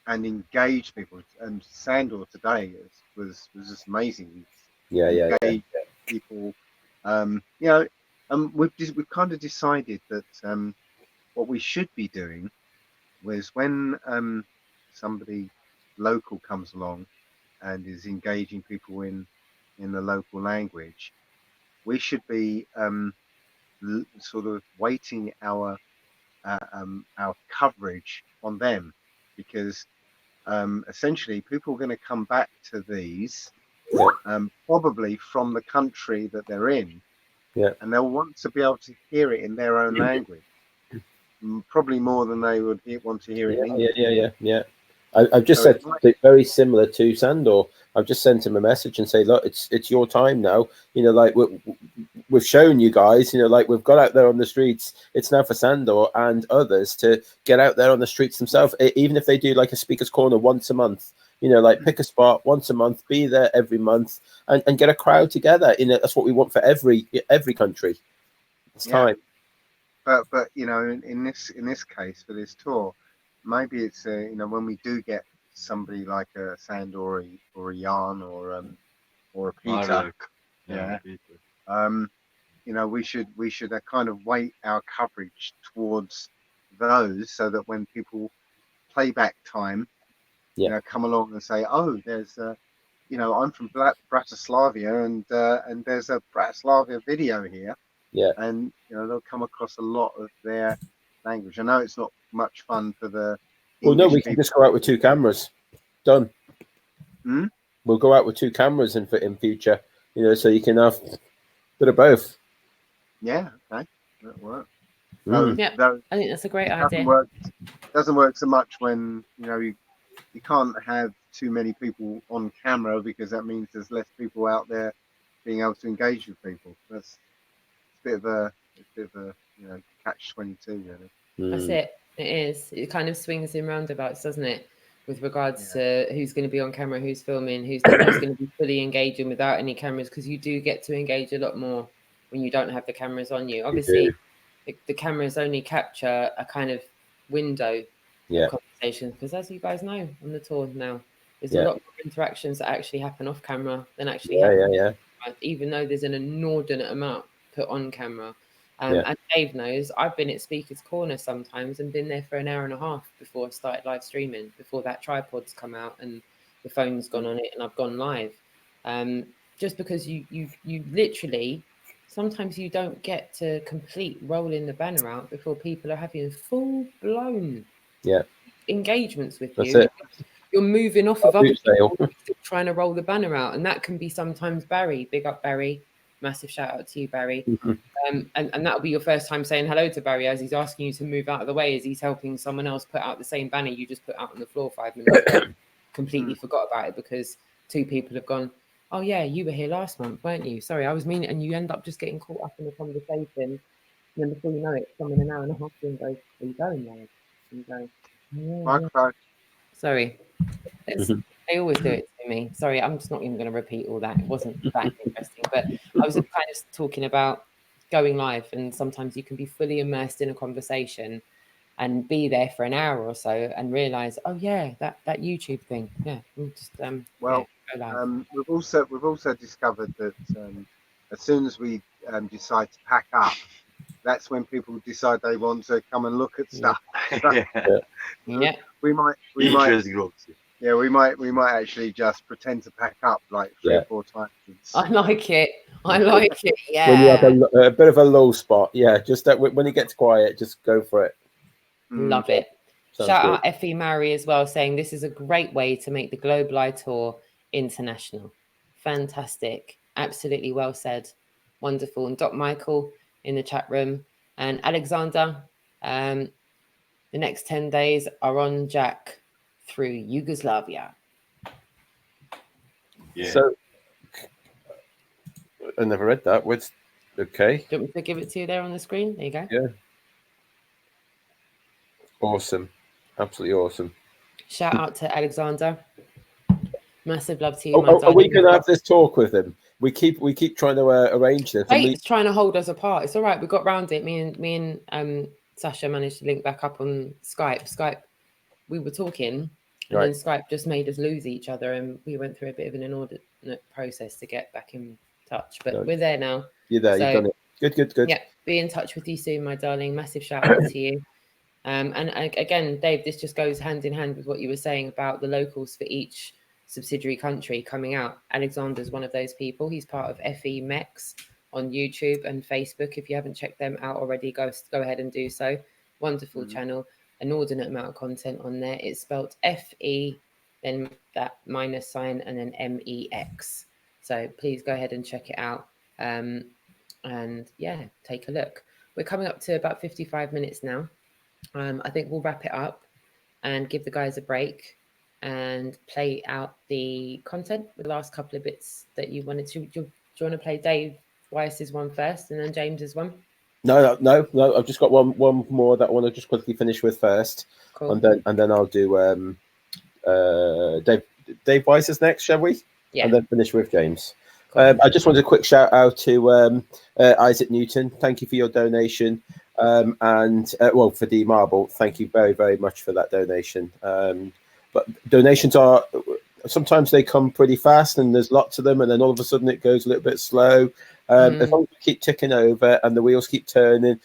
engaged people. And Sandor today was just amazing. Engaged people. We've kind of decided that what we should be doing was when somebody local comes along and is engaging people in the local language, we should be sort of weighting our coverage on them, because essentially people are going to come back to these probably from the country that they're in, and they'll want to be able to hear it in their own language, probably more than they would want to hear it in English. I've just said something very similar to Sandor. I've just sent him a message and say, look, it's your time now. Like we've shown you guys, like we've got out there on the streets. It's now for Sandor and others to get out there on the streets themselves, even if they do like a speaker's corner once a month. Like pick a spot once a month, be there every month, and get a crowd together. That's what we want for every country. It's time. But in this case for this tour, maybe it's when we do get somebody like a Sandor or a Jan or a Peter, we should kind of weight our coverage towards those, so that when people playback time, come along and say, oh, there's I'm from Bratislava and there's a Bratislava video here. And they'll come across a lot of their language. I know it's not much fun for the English we can just go out with 2 cameras. Done. We'll go out with 2 cameras in future, so you can have a bit of both. Yeah, okay, that works. I think that's a great idea. Doesn't work so much when you can't have too many people on camera, because that means there's less people out there being able to engage with people. That's a bit of a catch-22, really. That's it. It is. It kind of swings in roundabouts, doesn't it? With regards to who's going to be on camera, who's filming, who's going to be fully engaging without any cameras, because you do get to engage a lot more when you don't have the cameras on you. Obviously, the cameras only capture a kind of window of conversations, because as you guys know on the tour now, there's a lot more interactions that actually happen off camera than actually happen even though there's an inordinate amount put on camera. And Dave knows I've been at Speaker's Corner sometimes and been there for an hour and a half before I started live streaming, before that tripod's come out and the phone's gone on it and I've gone live. Just because you literally, sometimes you don't get to complete rolling the banner out before people are having full-blown engagements with you. You're moving off of other people trying to roll the banner out, and that can be sometimes Barry. Big up Barry. Massive shout out to you, Barry. And that'll be your first time saying hello to Barry as he's asking you to move out of the way, as he's helping someone else put out the same banner you just put out on the floor 5 minutes ago. Completely forgot about it because 2 people have gone, oh yeah, you were here last month, weren't you? Sorry, I was meaning, and you end up just getting caught up in the conversation. And then before you know it, someone an hour and a half and goes, are you going there? And you go, yeah. Sorry. They always do it to me. Sorry, I'm just not even going to repeat all that. It wasn't that interesting, but I was kind of talking about going live, and sometimes you can be fully immersed in a conversation and be there for an hour or so and realize, oh yeah, that YouTube thing. Yeah, we'll just go live. We've also discovered that as soon as we decide to pack up, that's when people decide they want to come and look at stuff. We might actually just pretend to pack up like 3 or 4 times. I like it. Yeah. When you have a bit of a low spot, just that when it gets quiet, just go for it. Love it. Sounds Shout good. out Effie Mary as well, saying this is a great way to make the Global Eye Tour international. Fantastic. Absolutely well said. Wonderful. And Doc Michael in the chat room. And Alexander, the next 10 days are on Jack through Yugoslavia. Yeah. So I never read that. What's okay? Do you want me to give it to you there on the screen? There you go. Yeah. Awesome. Absolutely awesome. Shout out to Alexander. Massive love to you, Oh, my are we darling. going to have this talk with him? We keep trying to arrange this. and Fate's trying to hold us apart. It's all right. We got round it. Me and Sasha managed to link back up on Skype. We were talking, and then Skype just made us lose each other, and we went through a bit of an inordinate process to get back in touch. But we're there now. You're there. So, You've done it. Good. Yeah, be in touch with you soon, my darling. Massive shout out to you. And again, Dave, this just goes hand in hand with what you were saying about the locals for each subsidiary country coming out. Alexander's one of those people. He's part of FE Mex on YouTube and Facebook. If you haven't checked them out already, go ahead and do so. Wonderful channel, an inordinate amount of content on there. It's spelled FE, then that minus sign, and then MEX. So please go ahead and check it out. And yeah, take a look. We're coming up to about 55 minutes now. I think we'll wrap it up and give the guys a break and play out the content with the last couple of bits that you wanted to. Do you want to play Dave Weiss's one first and then James's one? No. I've just got one more that I want to just quickly finish with first. Cool. And then I'll do Dave Weiss's next, shall we? Yeah. And then finish with James. Cool. I just wanted a quick shout out to Isaac Newton. Thank you for your donation. And for D Marble, thank you very, very much for that donation. But donations are sometimes they come pretty fast, and there's lots of them, and then all of a sudden it goes a little bit slow. As long as we keep ticking over and the wheels keep turning,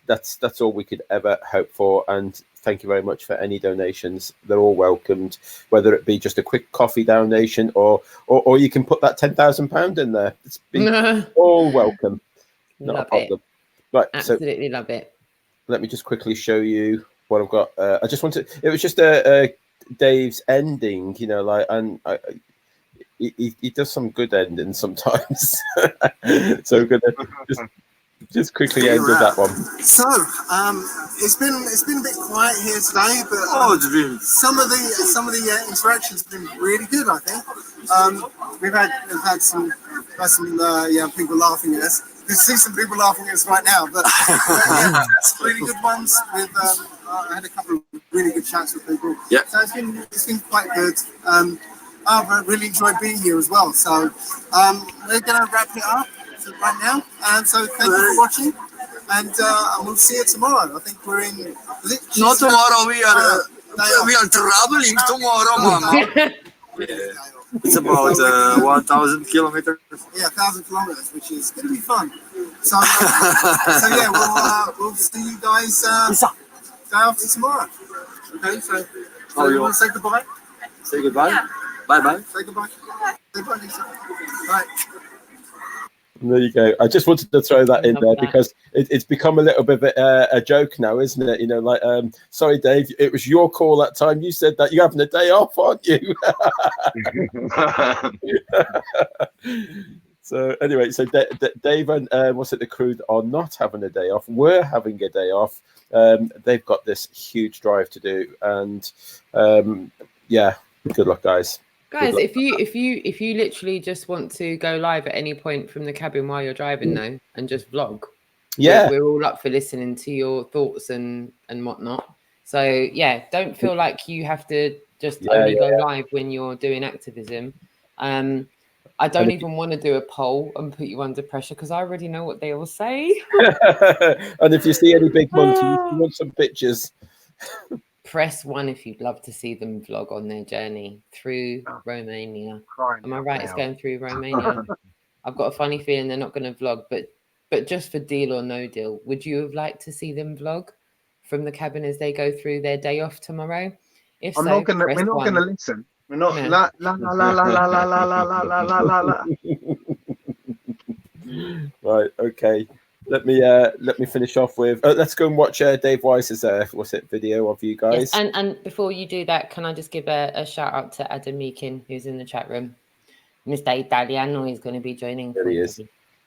that's all we could ever hope for. And thank you very much for any donations. They're all welcomed, whether it be just a quick coffee donation or you can put that £10,000 in there. It's been all welcome. Not love a problem. It. Right, absolutely love it. Let me just quickly show you what I've got. I just wanted. It was just Dave's ending, he does some good endings sometimes. So we're gonna just quickly end with that one. So it's been a bit quiet here today, but some of the interactions have been really good. I think we've had some people laughing at us. You see some people laughing at us right now, but yeah, some really good ones. I had a couple of really good chats with people. Yeah. So it's been quite good. I've really enjoyed being here as well. So we're going to wrap it up right now. And so thank you for watching. And we'll see you tomorrow. I think we're in. Not tomorrow. We are traveling tomorrow, Mama. It's about 1,000 kilometers. Yeah, 1,000 kilometers, which is going to be fun. So yeah, we'll see you guys day after tomorrow. Okay, so you want to say goodbye? Say goodbye. Yeah. Bye. Say goodbye. Say bye, Lisa. Bye. There you go. I just wanted to throw that in there because it's become a little bit of a joke now, isn't it? Sorry, Dave, it was your call that time. You said that you're having a day off, aren't you? So anyway, so Dave and the crew are not having a day off. We're having a day off. They've got this huge drive to do, and yeah, good luck, guys. Guys, if you literally just want to go live at any point from the cabin while you're driving though, and just vlog, we're all up for listening to your thoughts and whatnot. So yeah, don't feel like you have to just only go live when you're doing activism. I don't even want to do a poll and put you under pressure because I already know what they will say. And if you see any big monkeys, you want some pictures. Press 1 if you'd love to see them vlog on their journey through Romania. Am I right? It's going through Romania. I've got a funny feeling they're not going to vlog, but just for deal or no deal, would you have liked to see them vlog from the cabin as they go through their day off tomorrow? If we're not going to listen. We're not la la la la la la la la la la la la. Right. Okay. let me finish off with. Let's go and watch Dave Weiss's video of you guys. Yes, and before you do that, can I just give a shout out to Adam Meakin, who's in the chat room. Mr. Italiano is going to be joining. There he is.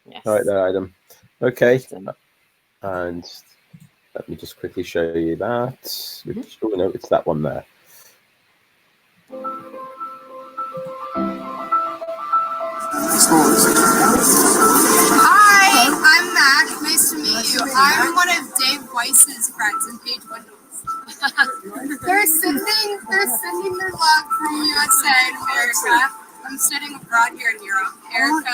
Yes. All right there, Adam. Okay, Awesome. and let me just quickly show you that. Which, oh no, it's that one there. Hi, I'm Mac. Nice to meet you. I'm one of Dave Weiss's friends in Paige Wendell's. they're sending their love from USA and America. I'm studying abroad here in Europe. Erica,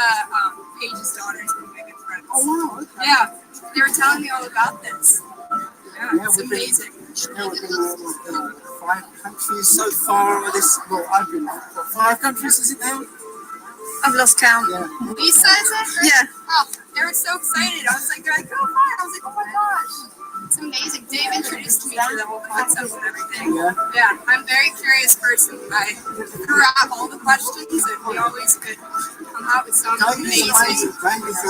Paige's daughter, is one of my good friends. Oh wow! Okay. Yeah, they were telling me all about this. Yeah, it's amazing. We've been 5 countries so far with this. Well, I've been 5 countries. Is it now? I've lost count. Yeah. Lisa, is it? Yeah. Oh, they were so excited. I was like, they're like, oh, fine. I was like, oh my gosh. It's amazing. Dave introduced me to the whole concept and everything. Yeah. I'm a very curious person. I threw out all the questions and we always could come out with something amazing. Dave is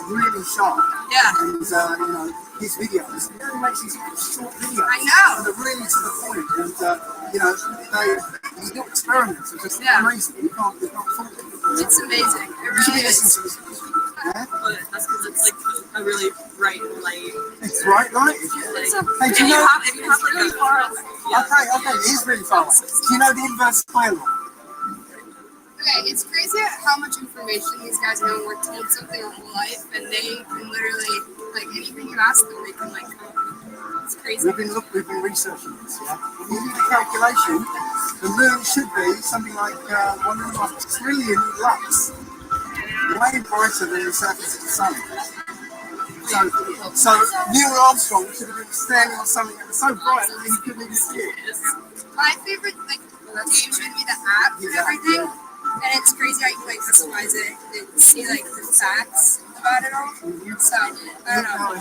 really sharp. Yeah. And you know, his videos, he makes these short videos. I know. And they're really to the point. And you know, he's not experiments. It's just amazing. You can't fault it. It's amazing. It really is. Yeah? That's because it's like a really bright light. It's bright light. Like, Hey, do you know? if you have like a far, Okay, it is really far away. Do you know the inverse spiral? Okay, it's crazy how much information these guys know. We're told something our whole life, and they can literally, like, anything you ask them, they can, like, come up with. It's crazy. We've been researching this, yeah? Using the calculation, the moon should be something like 1.5 trillion lux. Way brighter than the surface of the sun. So Neil Armstrong should have been standing on something that was so bright that he couldn't even see it. My favorite, like, Dave showed me the app and everything, and it's crazy how you can, like, customize it and see, like, the facts about it all. So, I don't know.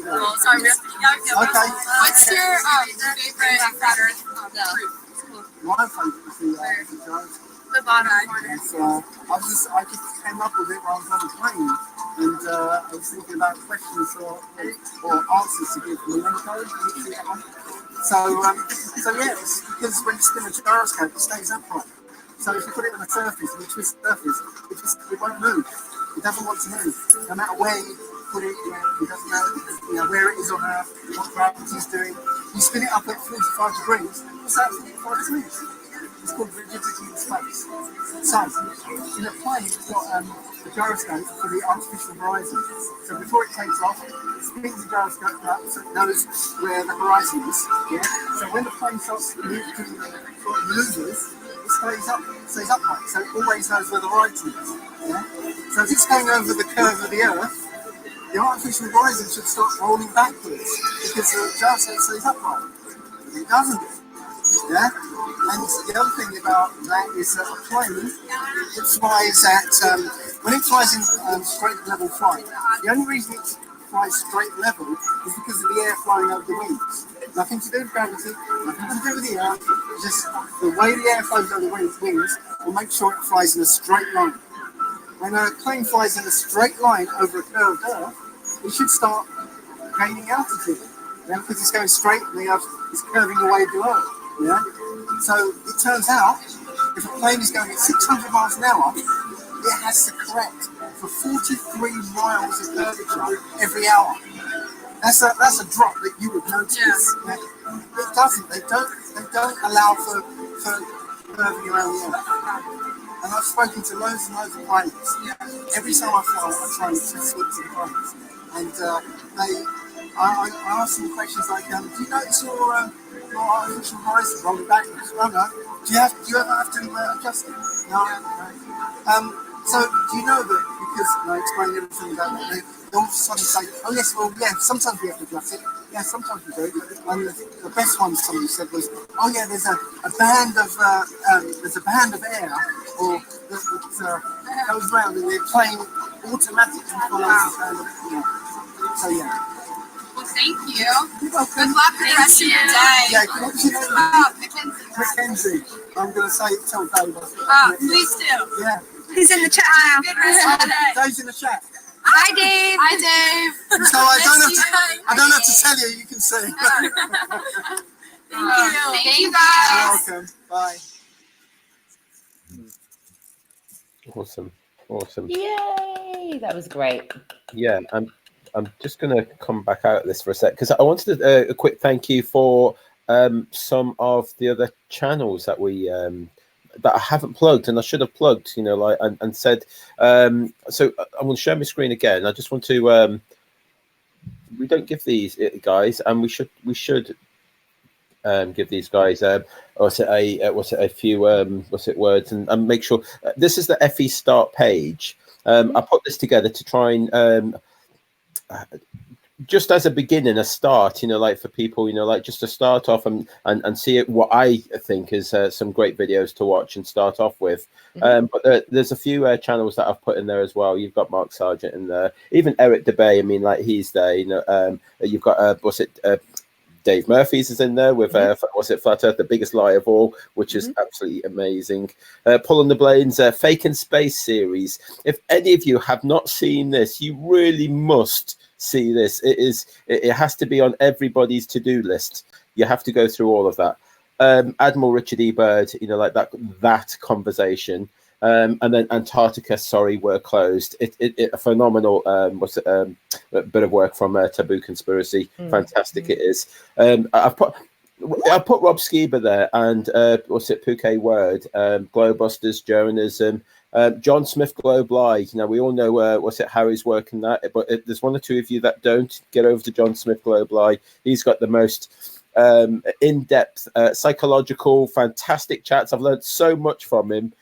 well, sorry, we have to Okay. What's your favorite flat Earth group? My favourite is the Giants. The bottom. I just came up with it while I was on the plane, and I was thinking about questions or answers to give Malenko. So yeah, it's because when you spin a gyroscope, it stays upright. So if you put it on a surface, and you twist the surface, it won't move. It doesn't want to move. No matter where you put it, it doesn't know where it is on Earth, what gravity is doing. You spin it up at 45 degrees, it's at 45 degrees. It's called rigidity in space. So, in a plane, you've got a gyroscope for the artificial horizon. So before it takes off, it spins the gyroscope up so it knows where the horizon is. Yeah? So when the plane starts maneuvers, it stays upright. So it always knows where the horizon is. Yeah? So if it's going over the curve of the Earth, the artificial horizon should start rolling backwards because the gyroscope stays upright. It doesn't. Yeah? And the other thing about that is that a plane, it flies at, when it flies in straight level flight, the only reason it flies straight level is because of the air flying over the wings. Nothing to do with gravity, nothing to do with the earth, just the way the air flows over the wings will make sure it flies in a straight line. When a plane flies in a straight line over a curved earth, it should start gaining altitude. Yeah, because it's going straight and the earth is curving away below. Yeah? So it turns out, if a plane is going at 600 miles an hour, it has to correct for 43 miles of curvature every hour. That's a drop that you would notice. Yeah. It doesn't. They don't allow for curving around the earth. And I've spoken to loads and loads of pilots. Every time I fly, I try and speak to the pilots, and I ask them questions like, do you notice your artificial horizon rolling backwards? Oh no. Do you ever have to adjust it? No. So do you know that because I explain everything about that, they all of a sudden say, oh yes, well yeah, sometimes we have to adjust it. Yeah, sometimes we do. And the best one somebody said was, oh yeah, there's a band of air or that goes round and the plane automatically follows this band of air. So yeah. Well, thank you. Good luck with the rest of your day. Yeah, what's your name? Mackenzie. I'm going to say it till Dave. Please do. Yeah. He's in the chat now. Good rest of the day. Dave's in the chat. Hi, Dave. Hi, Dave. So I don't have to tell you. You can see. Thank you guys. You're welcome. Bye. Awesome. Yay! That was great. Yeah, I'm just going to come back out of this for a sec because I wanted a quick thank you for some of the other channels that we that I haven't plugged and I should have plugged, you know, like and said. So I'm going to share my screen again. I just want to. We don't give these guys, and we should give these guys a few words and make sure this is the FE start page. I put this together to try and just as a beginning, a start, you know, like for people, you know, like just to start off and see what I think is some great videos to watch and start off with. But there's a few channels that I've put in there as well. You've got Mark Sargent in there, even Eric DeBay. I mean, like he's there, you know. You've got Dave Murphy's is in there with Flat Earth, the biggest lie of all, which is absolutely amazing. Paul and the Blaine's Fake in Space series. If any of you have not seen this, you really must see this. It has to be on everybody's to-do list. You have to go through all of that. Admiral Richard E. Byrd, you know, like that conversation. And then Antarctica, sorry, we're closed. A phenomenal bit of work from Taboo Conspiracy. Fantastic it is. I put Rob Skiba there and Pookie Word, Globusters, Journalism, John Smith Globe Live. You know, we all know Harry's work in that, but there's one or two of you that don't. Get over to John Smith Globe Live. He's got the most in-depth, psychological, fantastic chats. I've learned so much from him.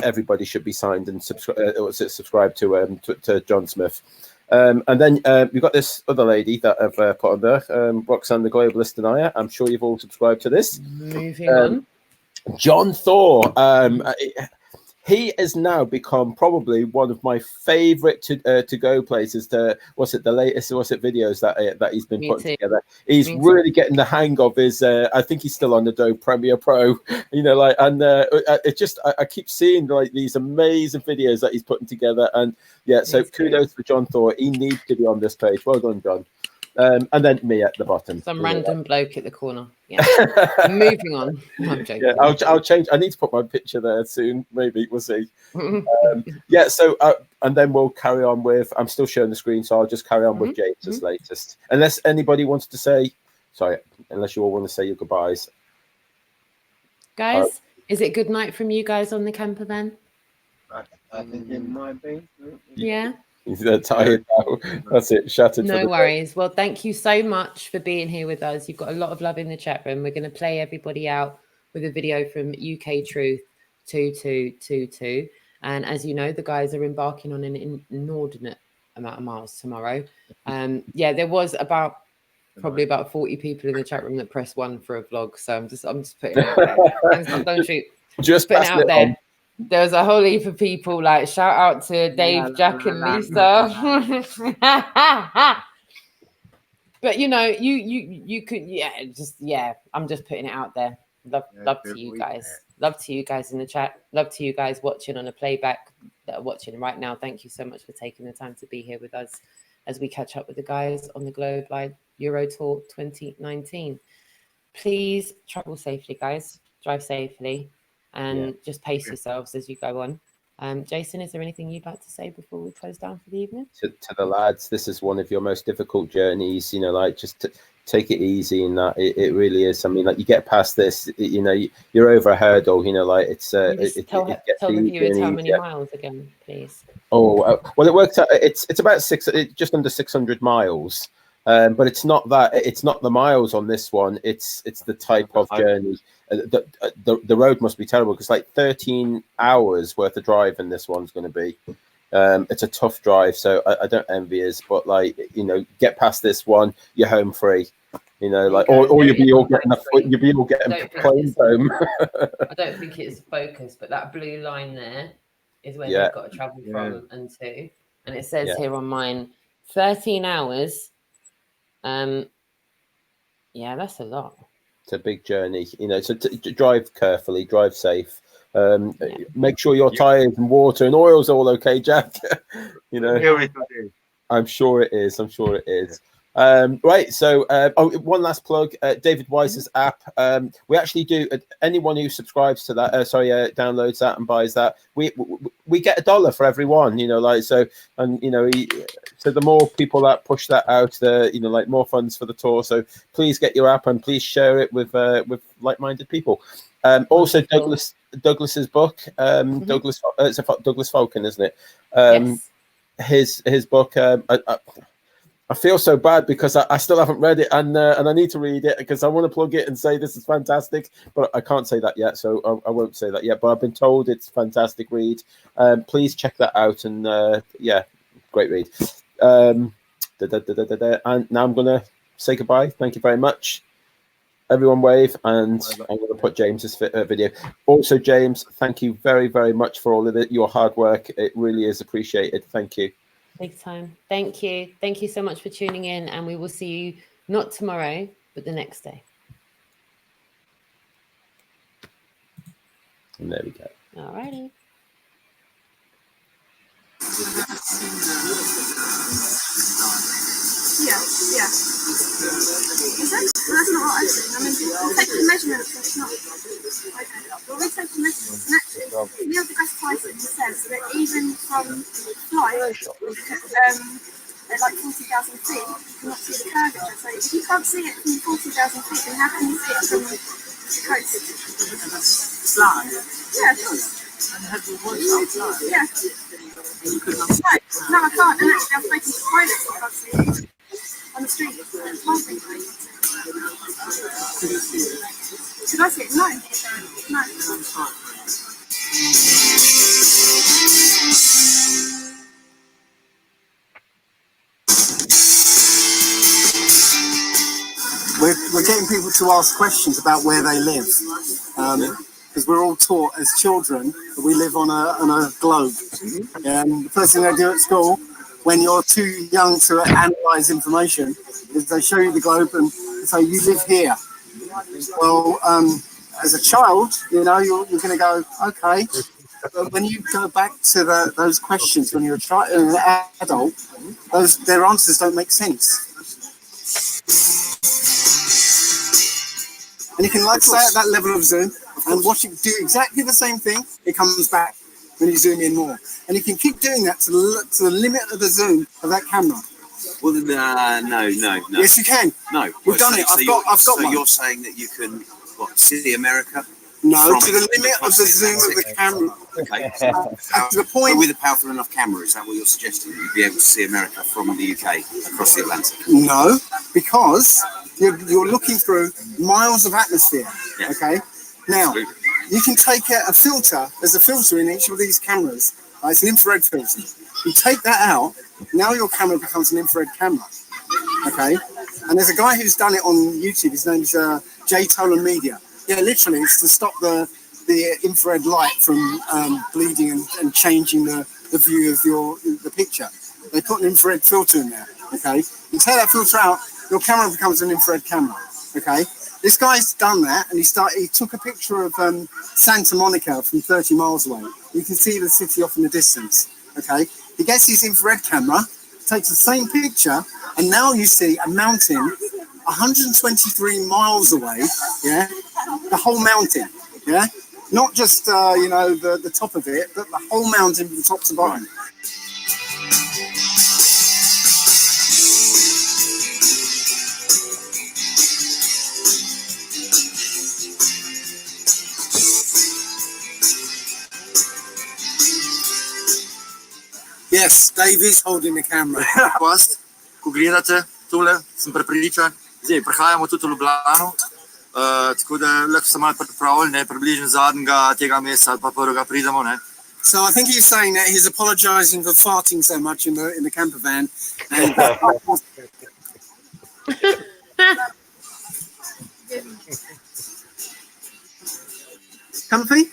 Everybody should be signed and subscribe to John Smith. And then we've got this other lady that I've put on there, Roxanne the Globalist and I'm sure you've all subscribed to this. Moving on. John Thor. He has now become probably one of my favorite to go places. The latest videos that he's been putting together. He's really getting the hang of his. I think he's still on the Adobe Premiere Pro. You know, like, and it just I keep seeing like these amazing videos that he's putting together. And yeah, so kudos for John Thor. He needs to be on this page. Well done, John. And then me at the bottom. Some random bloke at the corner. Yeah. Moving on. No, I'm joking. Yeah, I'll change. I need to put my picture there soon. Maybe we'll see. So and then we'll carry on with. I'm still showing the screen, so I'll just carry on with James's latest. Unless anybody wants to say, unless you all want to say your goodbyes, guys. Is it good night from you guys on the camper van? I think it might be. Yeah. He's tired now. That's it. Shattered. No worries. Well, thank you so much for being here with us. You've got a lot of love in the chat room. We're going to play everybody out with a video from UK Truth 2222. And as you know, the guys are embarking on an inordinate amount of miles tomorrow. There was probably about 40 people in the chat room that pressed 1 for a vlog. So I'm just putting it out there. Don't shoot. Just putting it out there. There's a whole heap of people, like shout out to Dave, Jack, and Lisa. But you know, you could, I'm just putting it out there. Love to you guys. Love to you guys in the chat. Love to you guys watching on a playback that are watching right now. Thank you so much for taking the time to be here with us as we catch up with the guys on the Globe Live Euro Tour 2019. Please travel safely, guys. Drive safely. And just pace yourselves as you go on. Jason, is there anything you'd like to say before we close down for the evening? To the lads, this is one of your most difficult journeys. You know, like just take it easy. And that it really is. I mean, like you get past this, you know, you're over a hurdle. You know, like it's tell the viewers how many miles again, please. Oh well, it works out. It's about just under 600 miles. But it's not that. It's not the miles on this one. It's the type of journey. The road must be terrible because like 13 hours worth of drive in this one's going to be. It's a tough drive, so I don't envy us. But like get past this one, you're home free. You know, like or you'll be all getting planes home. I don't think it's focus, but that blue line there is where you've got to travel from and to. And it says here on mine, 13 hours. That's a lot. It's a big journey, so drive carefully, drive safe, make sure your tires and water and oil's all okay, Jack. Everything. I'm sure it is. I'm sure it is. Right. So, one last plug. David Weiss's app. We actually do. Anyone who subscribes to that, downloads that and buys that, we get $1 for every one. You know, like so, and you know, so the more people that push that out, the like more funds for the tour. So please get your app and please share it with like-minded people. Also, Douglas's book. Douglas. It's Douglas Falcon, isn't it? Yes. His book. I feel so bad because I still haven't read it, and I need to read it because I want to plug it and say this is fantastic, but I can't say that yet, so I won't say that yet. But I've been told it's a fantastic read. Please check that out, and yeah, great read. And now I'm gonna say goodbye. Thank you very much. Everyone wave, and I'm going to put James's video. Also, James, thank you very, very much for all of your hard work. It really is appreciated. Thank you. Big time. Thank you. Thank you so much for tuning in, and we will see you not tomorrow, but the next day. And there we go. All righty. Yeah. That's not what I think. I mean, we take the measurements, that's not. Okay. Well, we take the measurements, and actually, Neil deGrasse Tyson says that even from flight, at like 40,000 feet, you cannot see the curvature. So if you can't see it from 40,000 feet, then how can you see it from the coast? Fly. Yeah, of course. And had your voice outside. Yeah. You could not. No, I can't. And actually, I've spoken to pilots that I can't see on the street. It's one thing. Could I see it? No. We're getting people to ask questions about where they live, because we're all taught as children that we live on a globe. And the first thing they do at school, when you're too young to analyze information, is they show you the globe and say, you live here. Well, as a child, you're going to go, okay. But when you go back to those questions when you're an adult, their answers don't make sense. And you can stay at that level of zoom and watch it do exactly the same thing. It comes back when you zoom in more, and you can keep doing that to the limit of the zoom of that camera. Well, no. Yes, you can. No, we've done it. I've got so one. You're saying that you can see America? No, to the limit of the zoom of the camera. Okay. To the point. With a powerful enough camera, is that what you're suggesting? You'd be able to see America from the UK across the Atlantic? No, because you're looking through miles of atmosphere. Yeah. Okay. Now, Absolutely. you can take a filter. There's a filter in each of these cameras. It's an infrared filter. You take that out. Now your camera becomes an infrared camera. Okay. And there's a guy who's done it on YouTube. His name's Jay Tolan Media. Yeah, literally, it's to stop the infrared light from bleeding and changing the view of the picture. They put an infrared filter in there. Okay. You take that filter out, your camera becomes an infrared camera. Okay. This guy's done that, and he took a picture of Santa Monica from 30 miles away. You can see the city off in the distance. Okay. He gets his infrared camera, takes the same picture, and now you see a mountain 123 miles away. Yeah. The whole mountain. Yeah. Not just the top of it, but the whole mountain from top to bottom. Yes, Dave is holding the camera. Ko gledate tole, sem prepričan. Zdaj, prihajamo tudi v Ljubljano, tako da lahko se malo pripravili, ne, približno zadnjega tega meseca ali pa prvega pridemo, ne. So I think he's saying that he's apologising for farting so much in the camper van. And comfy?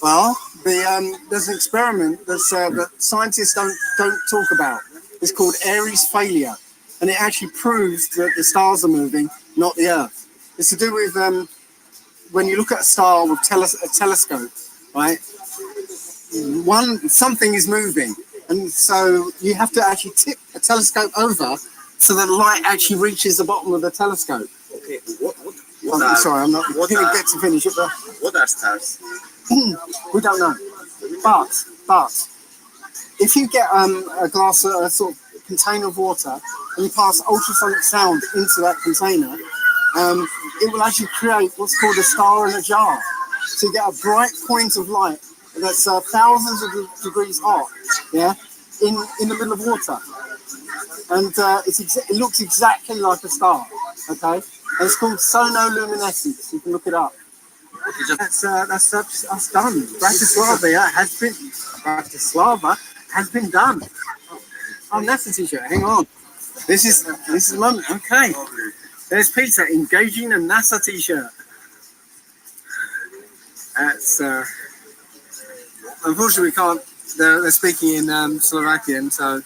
Well, there's an experiment that scientists don't talk about. It's called Aries failure, and it actually proves that the stars are moving, not the Earth. It's to do with when you look at a star with a telescope, right? Something is moving, And so you have to actually tip a telescope over so that light actually reaches the bottom of the telescope. Okay, I'm sorry, I'm not going to get to finish it, but what are stars? we don't know. But if you get a glass, a sort of container of water, and you pass ultrasonic sound into that container, it will actually create what's called a star in a jar. So you get a bright point of light that's thousands of degrees hot, yeah, in the middle of water, and it looks exactly like a star. Okay, and it's called sonoluminescence. You can look it up. That's done. Bratislava has been done. Oh, that's the t-shirt. Hang on. This is the moment. Okay. There's Peter engaging a NASA t-shirt. That's unfortunately we can't. They're speaking in Slovakian, so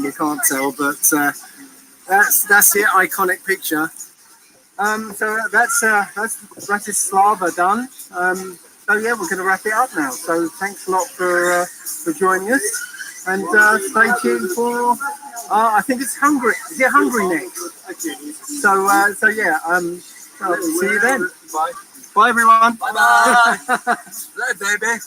we can't tell. But that's the iconic picture. So that's Bratislava done. So yeah, we're going to wrap it up now. So thanks a lot for joining us, and stay tuned for I think it's Hungary. Is it Hungary next? So yeah, I'll see you then. Bye. Bye everyone. Bye bye. Bye baby.